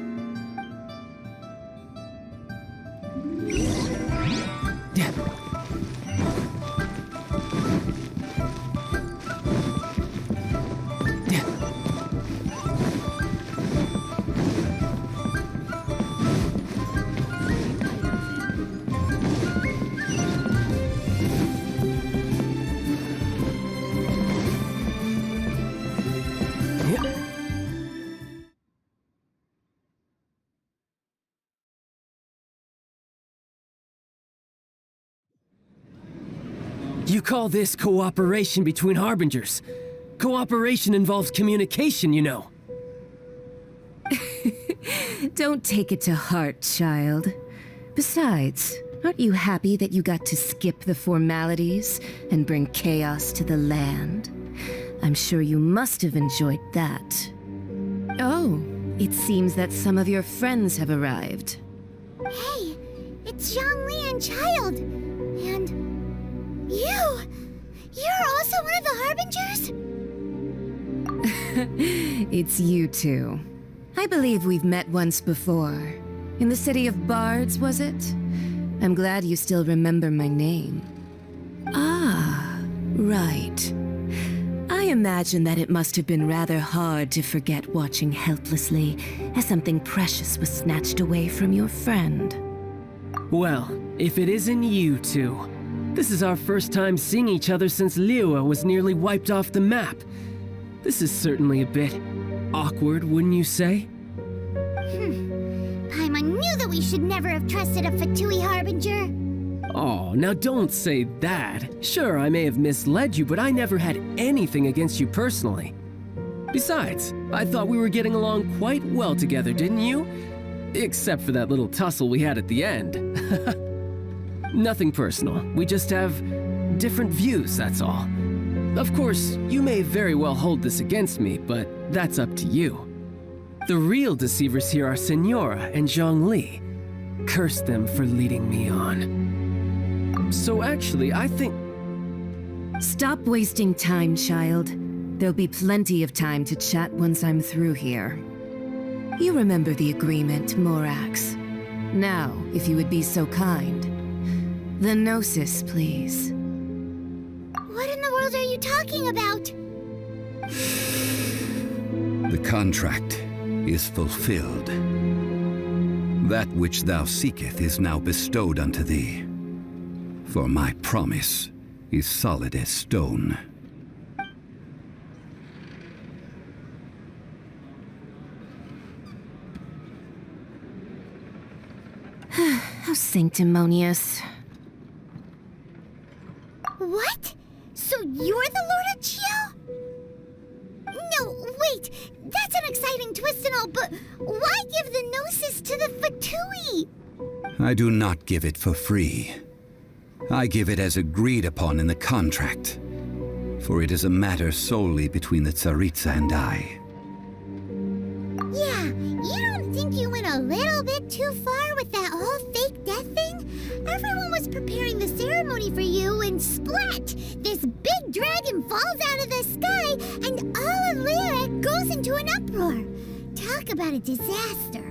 You call this cooperation between Harbingers? Cooperation involves communication, you know. Don't take it to heart, child. Besides, aren't you happy that you got to skip the formalities and bring chaos to the land? I'm sure you must have enjoyed that. Oh, it seems that some of your friends have arrived. Hey, it's Zhongli and Child. And you're also one of the Harbingers? It's you two. I believe we've met once before. In the city of Bards, was it? I'm glad you still remember my name. Ah, right. I imagine that it must have been rather hard to forget watching helplessly as something precious was snatched away from your friend. Well, if it isn't you two. This is our first time seeing each other since Liyue was nearly wiped off the map. This is certainly a bit awkward, wouldn't you say? Paimon knew that we should never have trusted a Fatui Harbinger. Oh, now don't say that. Sure, I may have misled you, but I never had anything against you personally. Besides, I thought we were getting along quite well together, didn't you? Except for that little tussle we had at the end. Nothing personal. We just have different views, that's all. Of course, you may very well hold this against me, but that's up to you. The real deceivers here are Senora and Zhongli. Curse them for leading me on. So actually, I think... Stop wasting time, child. There'll be plenty of time to chat once I'm through here. You remember the agreement, Morax. Now, if you would be so kind. The Gnosis, please. What in the world are you talking about? The contract is fulfilled. That which thou seeketh is now bestowed unto thee. For my promise is solid as stone. How sanctimonious. What? So you're the Lord of Geo? No, wait! That's an exciting twist and all, but why give the Gnosis to the Fatui? I do not give it for free. I give it as agreed upon in the contract, for it is a matter solely between the Tsaritsa and I. Yeah, you don't think you went a little bit too far with that whole fake death thing? Everyone was preparing the ceremony for you, and splat! This big dragon falls out of the sky, and all of Liyue goes into an uproar. Talk about a disaster.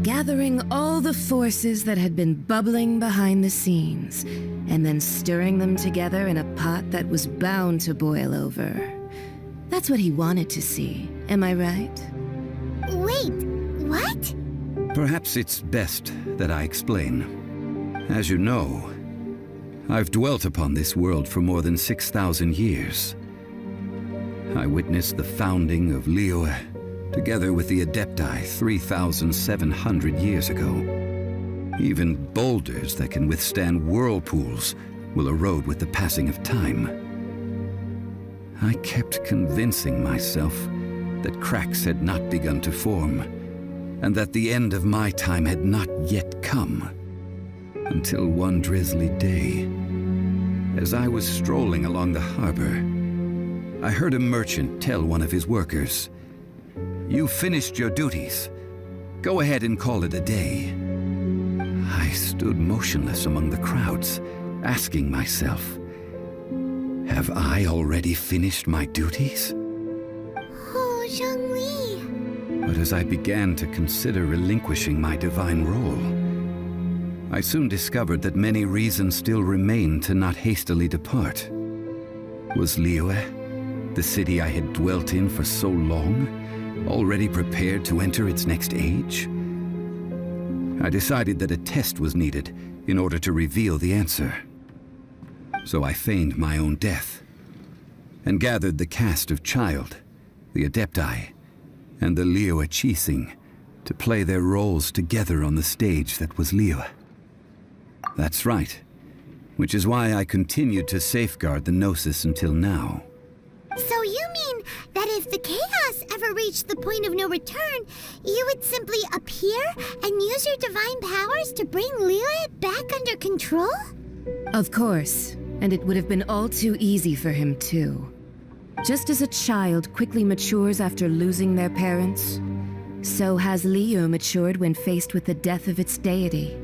Gathering all the forces that had been bubbling behind the scenes, and then stirring them together in a pot that was bound to boil over. That's what he wanted to see, am I right? Wait, what? Perhaps it's best that I explain. As you know, I've dwelt upon this world for more than 6,000 years. I witnessed the founding of Liyue, together with the Adepti 3,700 years ago. Even boulders that can withstand whirlpools will erode with the passing of time. I kept convincing myself that cracks had not begun to form, and that the end of my time had not yet come. Until one drizzly day, as I was strolling along the harbor, I heard a merchant tell one of his workers, you finished your duties. Go ahead and call it a day. I stood motionless among the crowds, asking myself, have I already finished my duties? Oh, Zhongli. But as I began to consider relinquishing my divine role, I soon discovered that many reasons still remained to not hastily depart. Was Liyue, the city I had dwelt in for so long, already prepared to enter its next age? I decided that a test was needed in order to reveal the answer. So I feigned my own death, and gathered the cast of Child, the Adepti, and the Liyue Qixing to play their roles together on the stage that was Liyue. That's right, which is why I continued to safeguard the Gnosis until now. So you mean that if the chaos ever reached the point of no return, you would simply appear and use your divine powers to bring Liyue back under control? Of course, and it would have been all too easy for him too. Just as a child quickly matures after losing their parents, so has Liyue matured when faced with the death of its deity.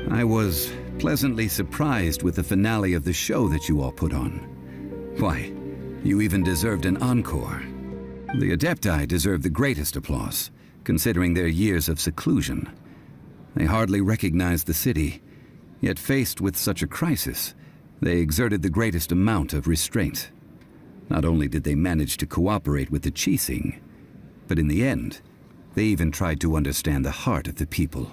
I was pleasantly surprised with the finale of the show that you all put on. Why, you even deserved an encore. The Adepti deserve the greatest applause, considering their years of seclusion. They hardly recognized the city, yet faced with such a crisis, they exerted the greatest amount of restraint. Not only did they manage to cooperate with the Qixing, but in the end, they even tried to understand the heart of the people.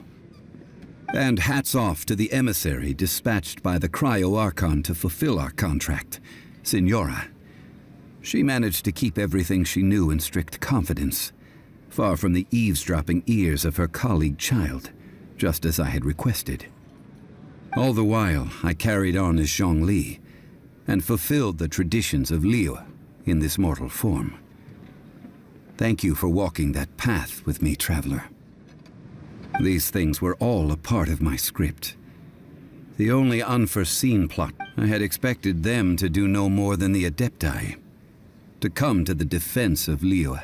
And hats off to the emissary dispatched by the Cryo-Archon to fulfill our contract, Signora. She managed to keep everything she knew in strict confidence, far from the eavesdropping ears of her colleague Child, just as I had requested. All the while, I carried on as Zhongli, and fulfilled the traditions of Liyue in this mortal form. Thank you for walking that path with me, traveler. These things were all a part of my script. The only unforeseen plot, I had expected them to do no more than the Adepti, to come to the defense of Liyue.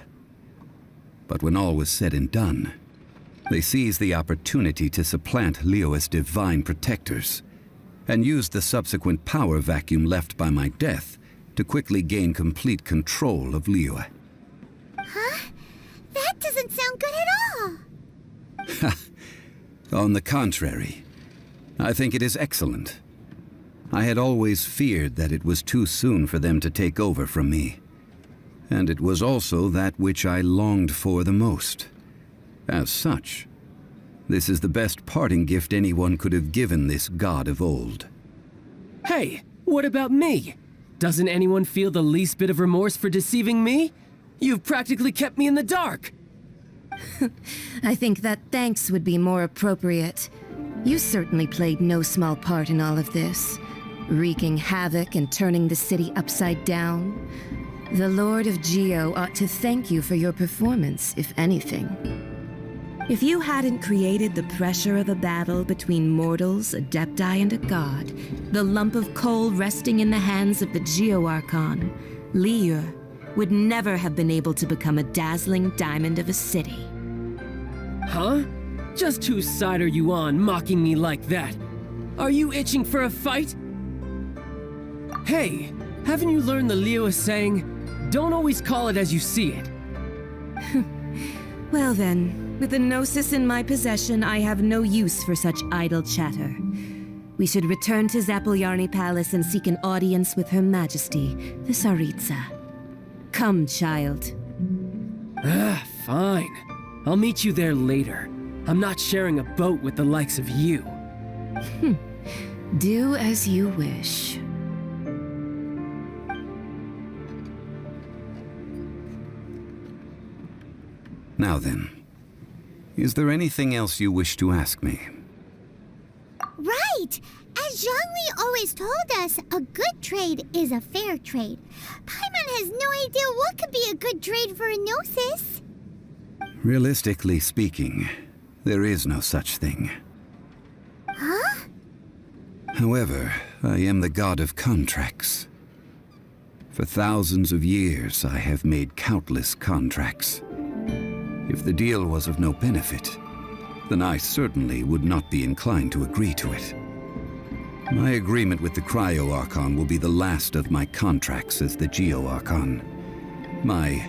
But when all was said and done, they seized the opportunity to supplant Liyue's divine protectors, and used the subsequent power vacuum left by my death to quickly gain complete control of Liyue. Huh? That doesn't sound good at all. On the contrary, I think it is excellent. I had always feared that it was too soon for them to take over from me. And it was also that which I longed for the most. As such, this is the best parting gift anyone could have given this god of old. Hey, what about me? Doesn't anyone feel the least bit of remorse for deceiving me? You've practically kept me in the dark. I think that thanks would be more appropriate. You certainly played no small part in all of this, wreaking havoc and turning the city upside down. The Lord of Geo ought to thank you for your performance, if anything. If you hadn't created the pressure of a battle between mortals, Adepti, and a god, the lump of coal resting in the hands of the Geo-Archon, Liyue would never have been able to become a dazzling diamond of a city. Huh? Just whose side are you on, mocking me like that? Are you itching for a fight? Hey, haven't you learned the Liyue saying, don't always call it as you see it? Well then, with the Gnosis in my possession, I have no use for such idle chatter. We should return to Zapolyarny Palace and seek an audience with Her Majesty, the Tsaritsa. Come, child. Fine. I'll meet you there later. I'm not sharing a boat with the likes of you. Do as you wish. Now then, is there anything else you wish to ask me? Right! As Zhongli always told us, a good trade is a fair trade. Paimon has no idea what could be a good trade for a Gnosis. Realistically speaking, there is no such thing. Huh? However, I am the god of contracts. For thousands of years, I have made countless contracts. If the deal was of no benefit, then I certainly would not be inclined to agree to it. My agreement with the Cryo Archon will be the last of my contracts as the Geo Archon. My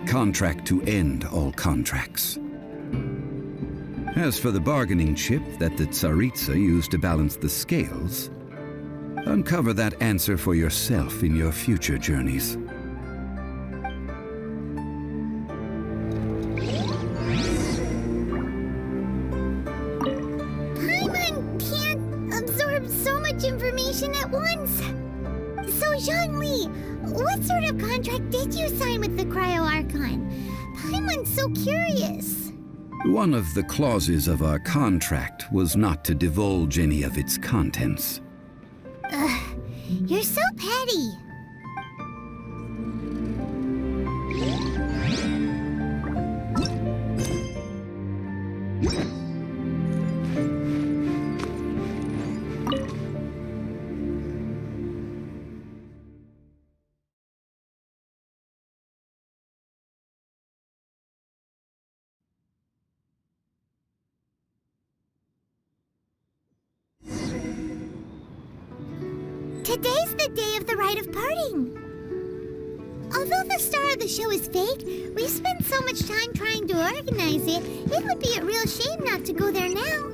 contract to end all contracts. As for the bargaining chip that the Tsaritsa used to balance the scales, uncover that answer for yourself in your future journeys. Paimon can't absorb so much information at once. So, Zhongli, what sort of contract did you sign with the Cryo Archon? Paimon's so curious. One of the clauses of our contract was not to divulge any of its contents. You're so petty. Today's the day of the rite of parting. Although the star of the show is fake, we've spent so much time trying to organize it, it would be a real shame not to go there now.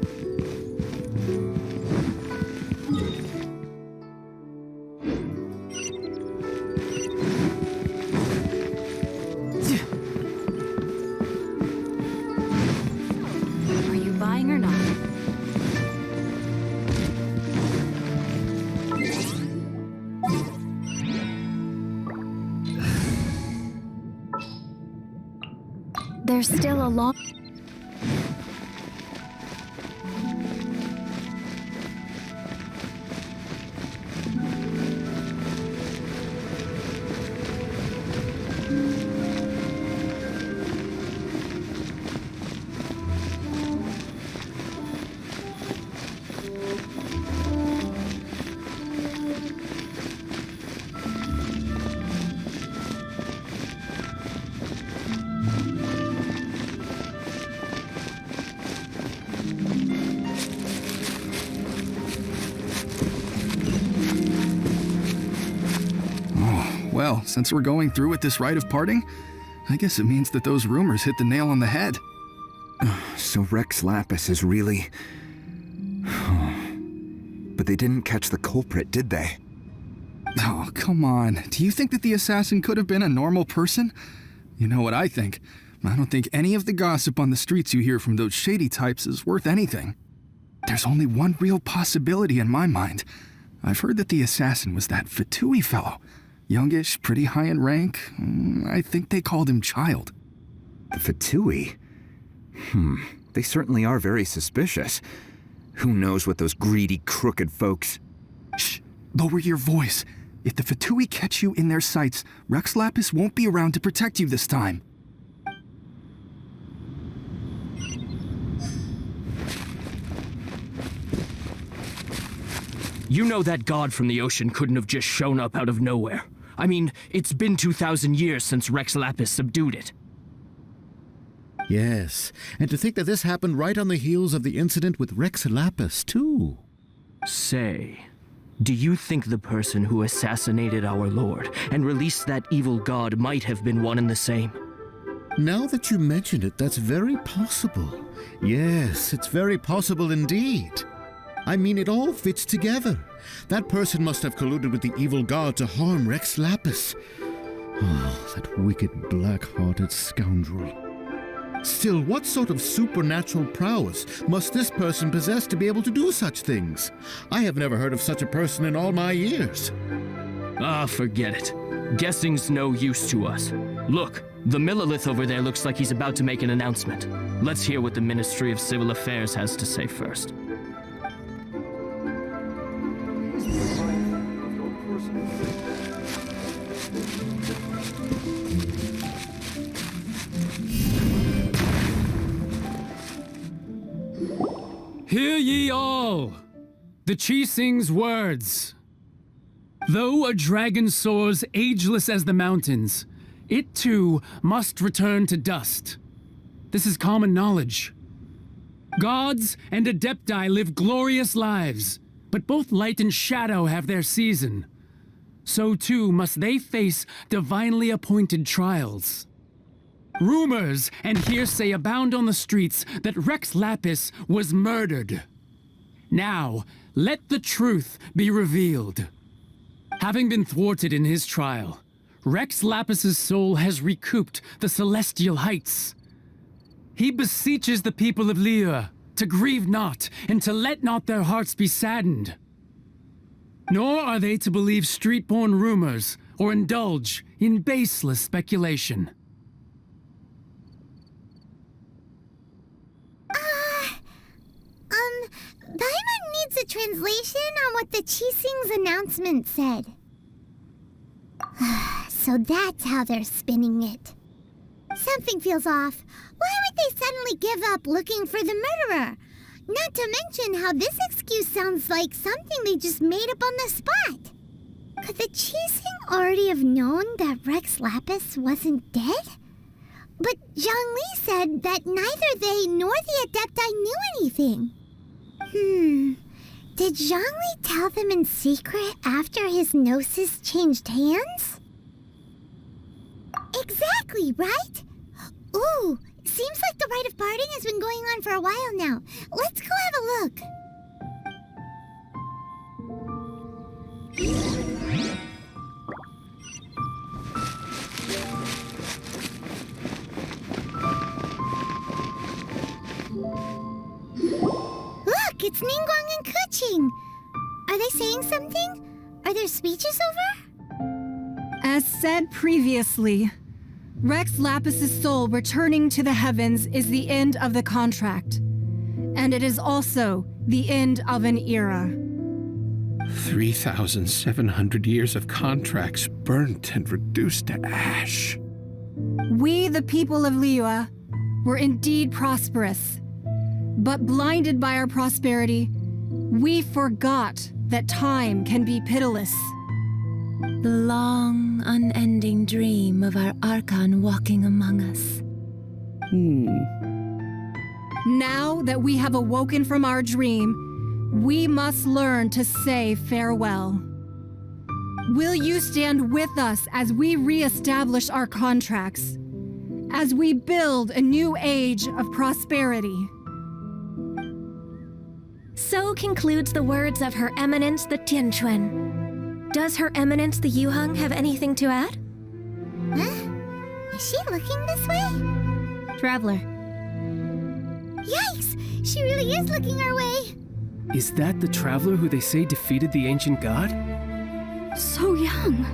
Are you buying or not? There's still a long... Well, since we're going through with this rite of parting, I guess it means that those rumors hit the nail on the head. So Rex Lapis is really... But they didn't catch the culprit, did they? Oh, come on. Do you think that the assassin could have been a normal person? You know what I think. I don't think any of the gossip on the streets you hear from those shady types is worth anything. There's only one real possibility in my mind. I've heard that the assassin was that Fatui fellow. Youngish, pretty high in rank. I think they called him Child. The Fatui? They certainly are very suspicious. Who knows what those greedy, crooked folks... Shh! Lower your voice. If the Fatui catch you in their sights, Rex Lapis won't be around to protect you this time. You know that god from the ocean couldn't have just shown up out of nowhere. I mean, it's been 2,000 years since Rex Lapis subdued it. Yes, and to think that this happened right on the heels of the incident with Rex Lapis, too. Say, do you think the person who assassinated our lord and released that evil god might have been one and the same? Now that you mention it, that's very possible. Yes, it's very possible indeed. I mean, it all fits together. That person must have colluded with the evil god to harm Rex Lapis. Oh, that wicked, black-hearted scoundrel. Still, what sort of supernatural prowess must this person possess to be able to do such things? I have never heard of such a person in all my years. Ah, forget it. Guessing's no use to us. Look, the Millilith over there looks like he's about to make an announcement. Let's hear what the Ministry of Civil Affairs has to say first. Hear ye all, the Chi-Sing's words. Though a dragon soars ageless as the mountains, it too must return to dust. This is common knowledge. Gods and Adepti live glorious lives, but both light and shadow have their season. So too must they face divinely appointed trials. Rumors and hearsay abound on the streets that Rex Lapis was murdered. Now, let the truth be revealed. Having been thwarted in his trial, Rex Lapis's soul has recouped the celestial heights. He beseeches the people of Liyue to grieve not and to let not their hearts be saddened. Nor are they to believe street-born rumors or indulge in baseless speculation. Paimon needs a translation on what the Qixing's announcement said. So that's how they're spinning it. Something feels off. Why would they suddenly give up looking for the murderer? Not to mention how this excuse sounds like something they just made up on the spot. Could the Qixing already have known that Rex Lapis wasn't dead? But Zhongli said that neither they nor the Adepti knew anything. Did Zhongli tell them in secret after his gnosis changed hands? Exactly, right? Ooh, seems like the rite of parting has been going on for a while now. Let's go have a look. Look, it's Ningguang and Keqing. Are they saying something? Are their speeches over? As said previously, Rex Lapis's soul returning to the heavens is the end of the contract. And it is also the end of an era. 3,700 years of contracts burnt and reduced to ash. We, the people of Liyue, were indeed prosperous. But blinded by our prosperity, we forgot that time can be pitiless. The long, unending dream of our Archon walking among us. Now that we have awoken from our dream, we must learn to say farewell. Will you stand with us as we re-establish our contracts? As we build a new age of prosperity? So concludes the words of Her Eminence the Tianquan. Does Her Eminence the Yuheng have anything to add? Huh? Is she looking this way? Traveler. Yikes! She really is looking our way! Is that the traveler who they say defeated the ancient god? So young!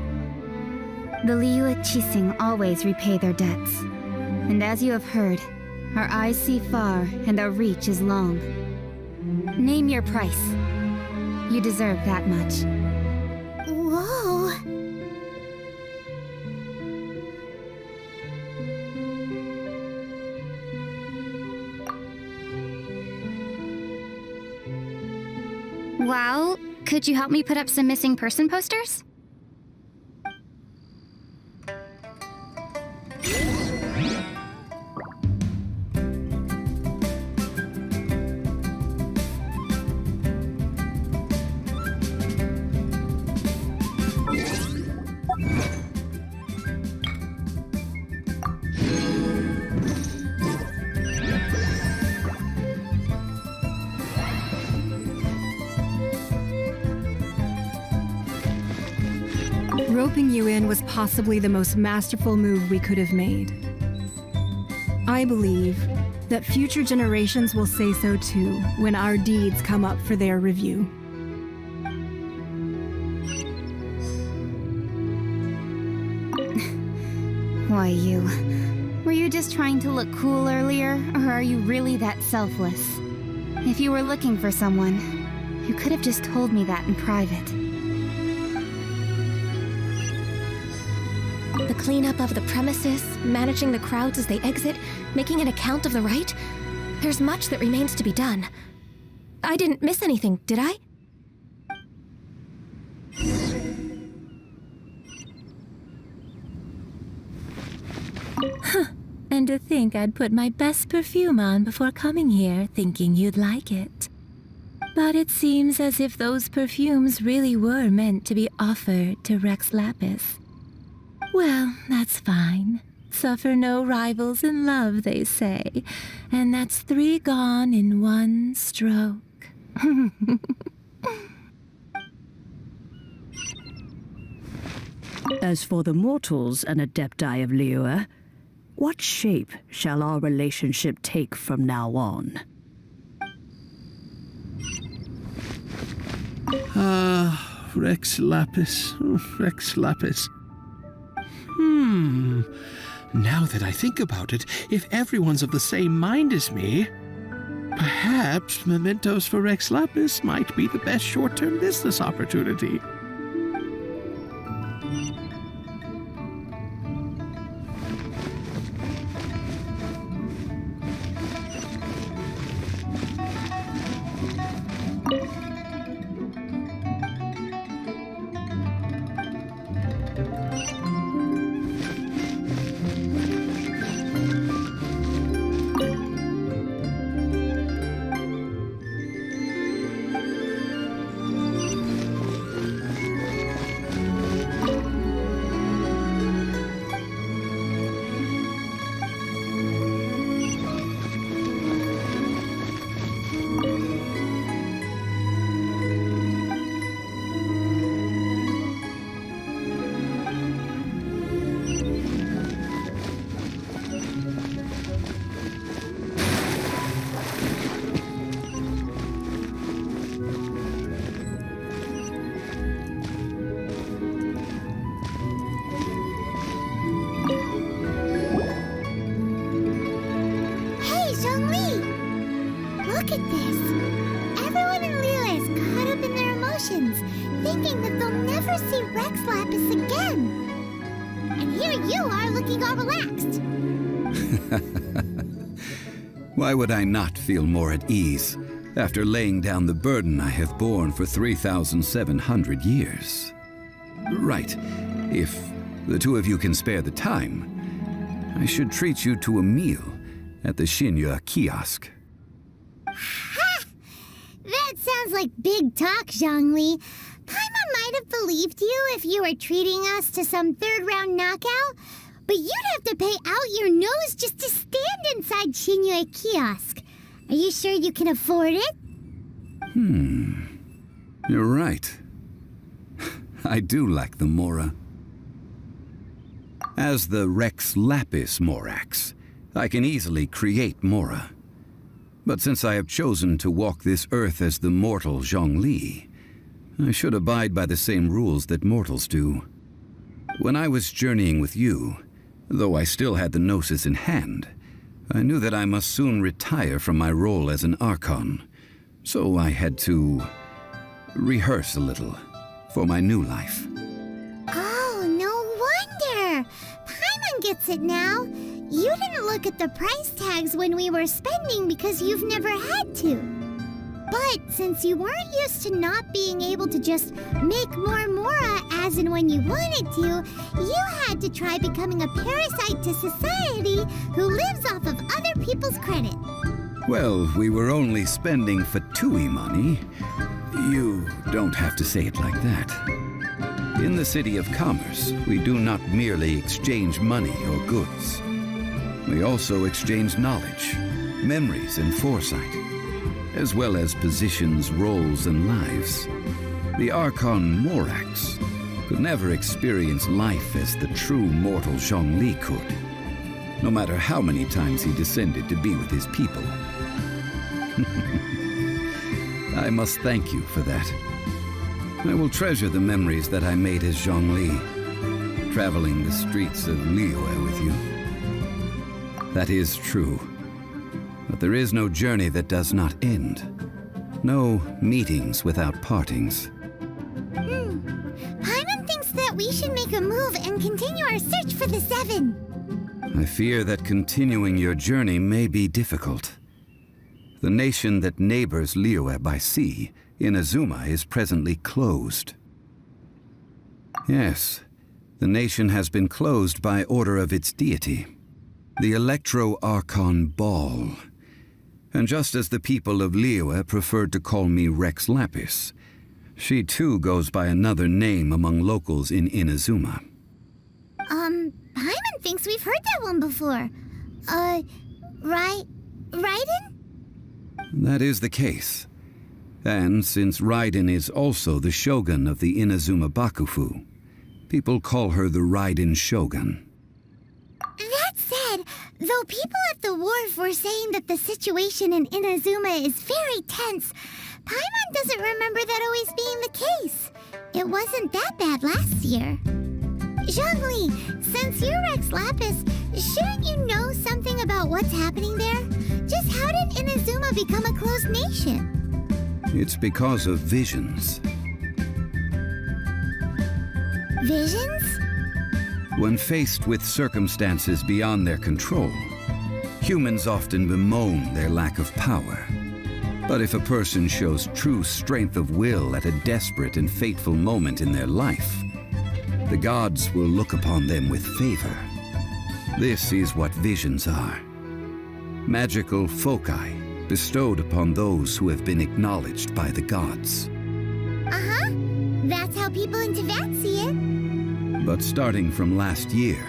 The Liyue Qixing always repay their debts. And as you have heard, our eyes see far and our reach is long. Name your price. You deserve that much. Whoa! Well, could you help me put up some missing person posters? Roping you in was possibly the most masterful move we could have made. I believe that future generations will say so too when our deeds come up for their review. Why, you? Were you just trying to look cool earlier, or are you really that selfless? If you were looking for someone, you could have just told me that in private. The cleanup of the premises, managing the crowds as they exit, making an account of the rite. There's much that remains to be done. I didn't miss anything, did I? And to think I'd put my best perfume on before coming here, thinking you'd like it. But it seems as if those perfumes really were meant to be offered to Rex Lapis. Well, that's fine. Suffer no rivals in love, they say. And that's 3 gone in 1 stroke. As for the mortals and Adepti of Liyue, what shape shall our relationship take from now on? Rex Lapis. Rex Lapis. Now that I think about it, if everyone's of the same mind as me, perhaps mementos for Rex Lapis might be the best short-term business opportunity. Look at this. Everyone in Liyue is caught up in their emotions, thinking that they'll never see Rex Lapis again. And here you are looking all relaxed. Why would I not feel more at ease after laying down the burden I have borne for 3,700 years? Right. If the two of you can spare the time, I should treat you to a meal at the Xinyu kiosk. Ha! That sounds like big talk, Zhongli. Paimon might have believed you if you were treating us to some third-round knockout, but you'd have to pay out your nose just to stand inside Xinyu kiosk. Are you sure you can afford it? You're right. I do lack the Mora. As the Rex Lapis Morax, I can easily create Mora. But since I have chosen to walk this earth as the mortal Zhongli, I should abide by the same rules that mortals do. When I was journeying with you, though I still had the Gnosis in hand, I knew that I must soon retire from my role as an Archon, so I had to rehearse a little for my new life. Oh, no wonder! Paimon gets it now. You didn't look at the price tags when we were spending because you've never had to. But since you weren't used to not being able to just make more Mora as and when you wanted to, you had to try becoming a parasite to society who lives off of other people's credit. Well, we were only spending Fatui money. You don't have to say it like that. In the City of Commerce, we do not merely exchange money or goods. We also exchange knowledge, memories, and foresight, as well as positions, roles, and lives. The Archon Morax could never experience life as the true mortal Zhongli could, no matter how many times he descended to be with his people. I must thank you for that. I will treasure the memories that I made as Zhongli, traveling the streets of Liyue with you. That is true. But there is no journey that does not end. No meetings without partings. Paimon thinks that we should make a move and continue our search for the Seven. I fear that continuing your journey may be difficult. The nation that neighbors Liyue by sea, Inazuma, is presently closed. Yes, the nation has been closed by order of its deity. The Electro-Archon Ball. And just as the people of Liyue preferred to call me Rex Lapis, she too goes by another name among locals in Inazuma. Paimon thinks we've heard that one before. Raiden? That is the case. And since Raiden is also the shogun of the Inazuma Bakufu, people call her the Raiden Shogun. That said, though people at the wharf were saying that the situation in Inazuma is very tense, Paimon doesn't remember that always being the case. It wasn't that bad last year. Zhongli, since you're Rex Lapis, shouldn't you know something about what's happening there? Just how did Inazuma become a closed nation? It's because of visions. Visions? When faced with circumstances beyond their control, humans often bemoan their lack of power. But if a person shows true strength of will at a desperate and fateful moment in their life, the gods will look upon them with favor. This is what visions are. Magical foci bestowed upon those who have been acknowledged by the gods. Uh-huh. That's how people in Teyvat see it. But starting from last year,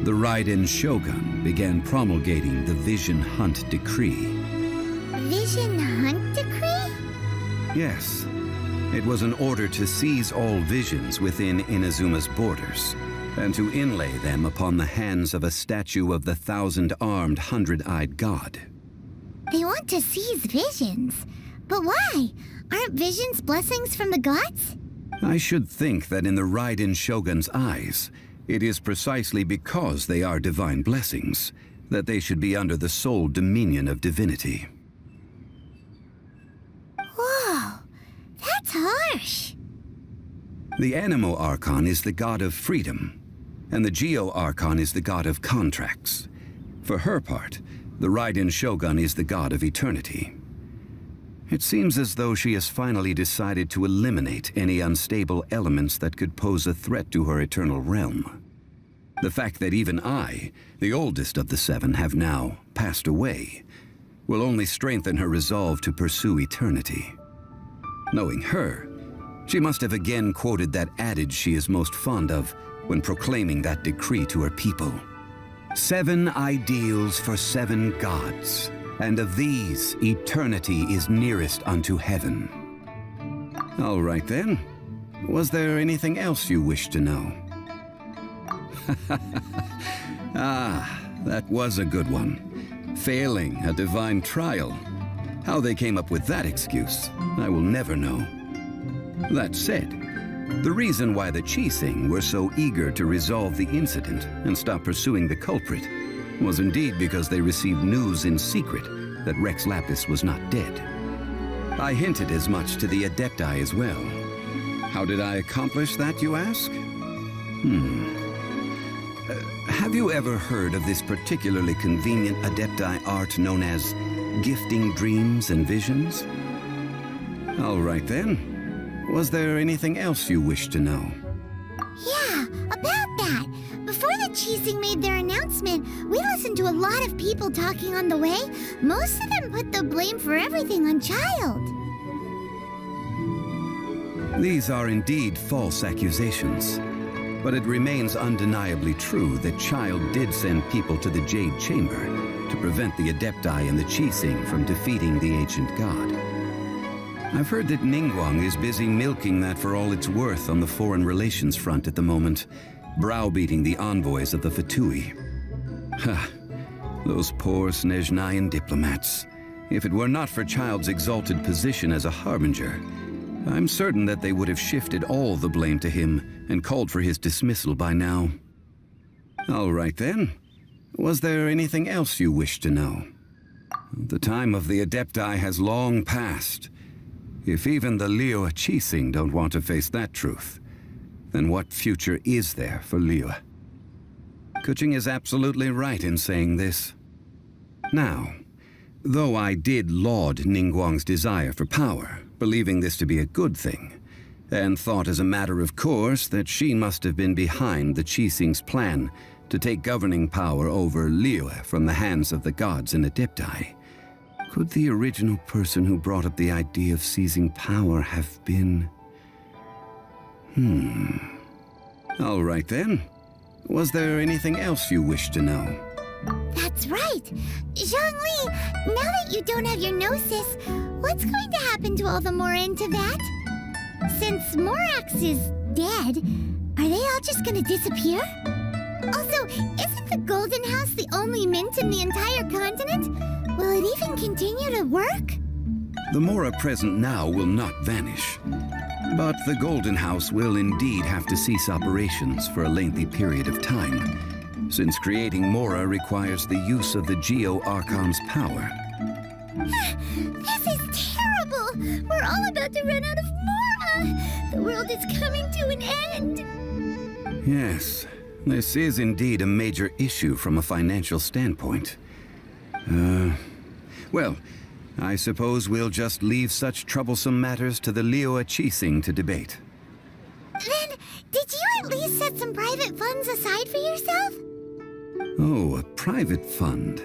the Raiden Shogun began promulgating the Vision Hunt Decree. Vision Hunt Decree? Yes. It was an order to seize all visions within Inazuma's borders, and to inlay them upon the hands of a statue of the 1,000-armed, 100-eyed god. They want to seize visions. But why? Aren't visions blessings from the gods? I should think that in the Raiden Shogun's eyes, it is precisely because they are divine blessings that they should be under the sole dominion of divinity. Whoa, that's harsh. The Anemo Archon is the god of freedom, and the Geo Archon is the god of contracts. For her part, the Raiden Shogun is the god of eternity. It seems as though she has finally decided to eliminate any unstable elements that could pose a threat to her eternal realm. The fact that even I, the oldest of the seven, have now passed away, will only strengthen her resolve to pursue eternity. Knowing her, she must have again quoted that adage she is most fond of when proclaiming that decree to her people. 7 ideals for 7 gods, and of these, eternity is nearest unto heaven. All right then. Was there anything else you wish to know? Ah, that was a good one. Failing a divine trial. How they came up with that excuse, I will never know. That said, the reason why the Qixing were so eager to resolve the incident and stop pursuing the culprit was indeed because they received news in secret that Rex Lapis was not dead. I hinted as much to the Adepti as well. How did I accomplish that, you ask? Have you ever heard of this particularly convenient Adepti art known as gifting dreams and visions? All right then. Was there anything else you wish to know? Yeah, about that. Before the Qixing made their announcement, we listened to a lot of people talking on the way. Most of them put the blame for everything on Child. These are indeed false accusations. But it remains undeniably true that Child did send people to the Jade Chamber to prevent the Adepti and the Qixing from defeating the ancient god. I've heard that Ningguang is busy milking that for all it's worth on the foreign relations front at the moment, browbeating the envoys of the Fatui. Ha! Those poor Snezhnayan diplomats. If it were not for Child's exalted position as a harbinger, I'm certain that they would have shifted all the blame to him and called for his dismissal by now. All right then. Was there anything else you wish to know? The time of the Adepti has long passed. If even the Liyue Qixing don't want to face that truth, then what future is there for Liyue? Kuching is absolutely right in saying this. Now, though I did laud Ningguang's desire for power, believing this to be a good thing, and thought as a matter of course that she must have been behind the Qixing's plan to take governing power over Liyue from the hands of the gods and Adepti. Could the original person who brought up the idea of seizing power have been... All right then. Was there anything else you wish to know? That's right. Zhongli, now that you don't have your gnosis, what's going to happen to all the Mora in Teyvat? Since Morax is dead, are they all just gonna disappear? Also, isn't the Golden House the only mint in the entire continent? Will it even continue to work? The Mora present now will not vanish. But the Golden House will indeed have to cease operations for a lengthy period of time, since creating Mora requires the use of the Geo-Archon's power. This is terrible! We're all about to run out of Mora! The world is coming to an end! Yes, this is indeed a major issue from a financial standpoint. Well, I suppose we'll just leave such troublesome matters to the Liyue Qixing to debate. Then, did you at least set some private funds aside for yourself? Oh, a private fund.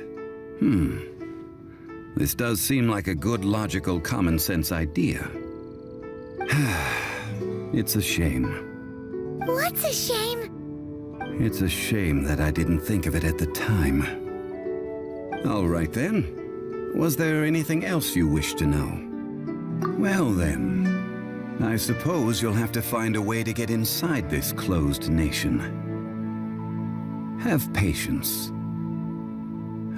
This does seem like a good, logical, common-sense idea. It's a shame. What's a shame? It's a shame that I didn't think of it at the time. All right then. Was there anything else you wish to know? Well then, I suppose you'll have to find a way to get inside this closed nation. Have patience.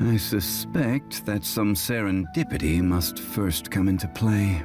I suspect that some serendipity must first come into play.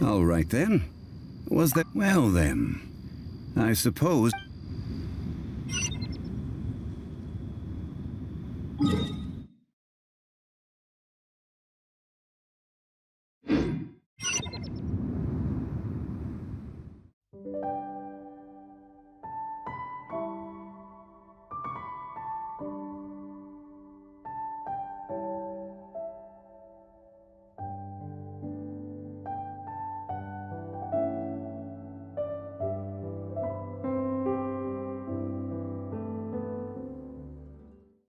All right then. Was that... Well then, I suppose...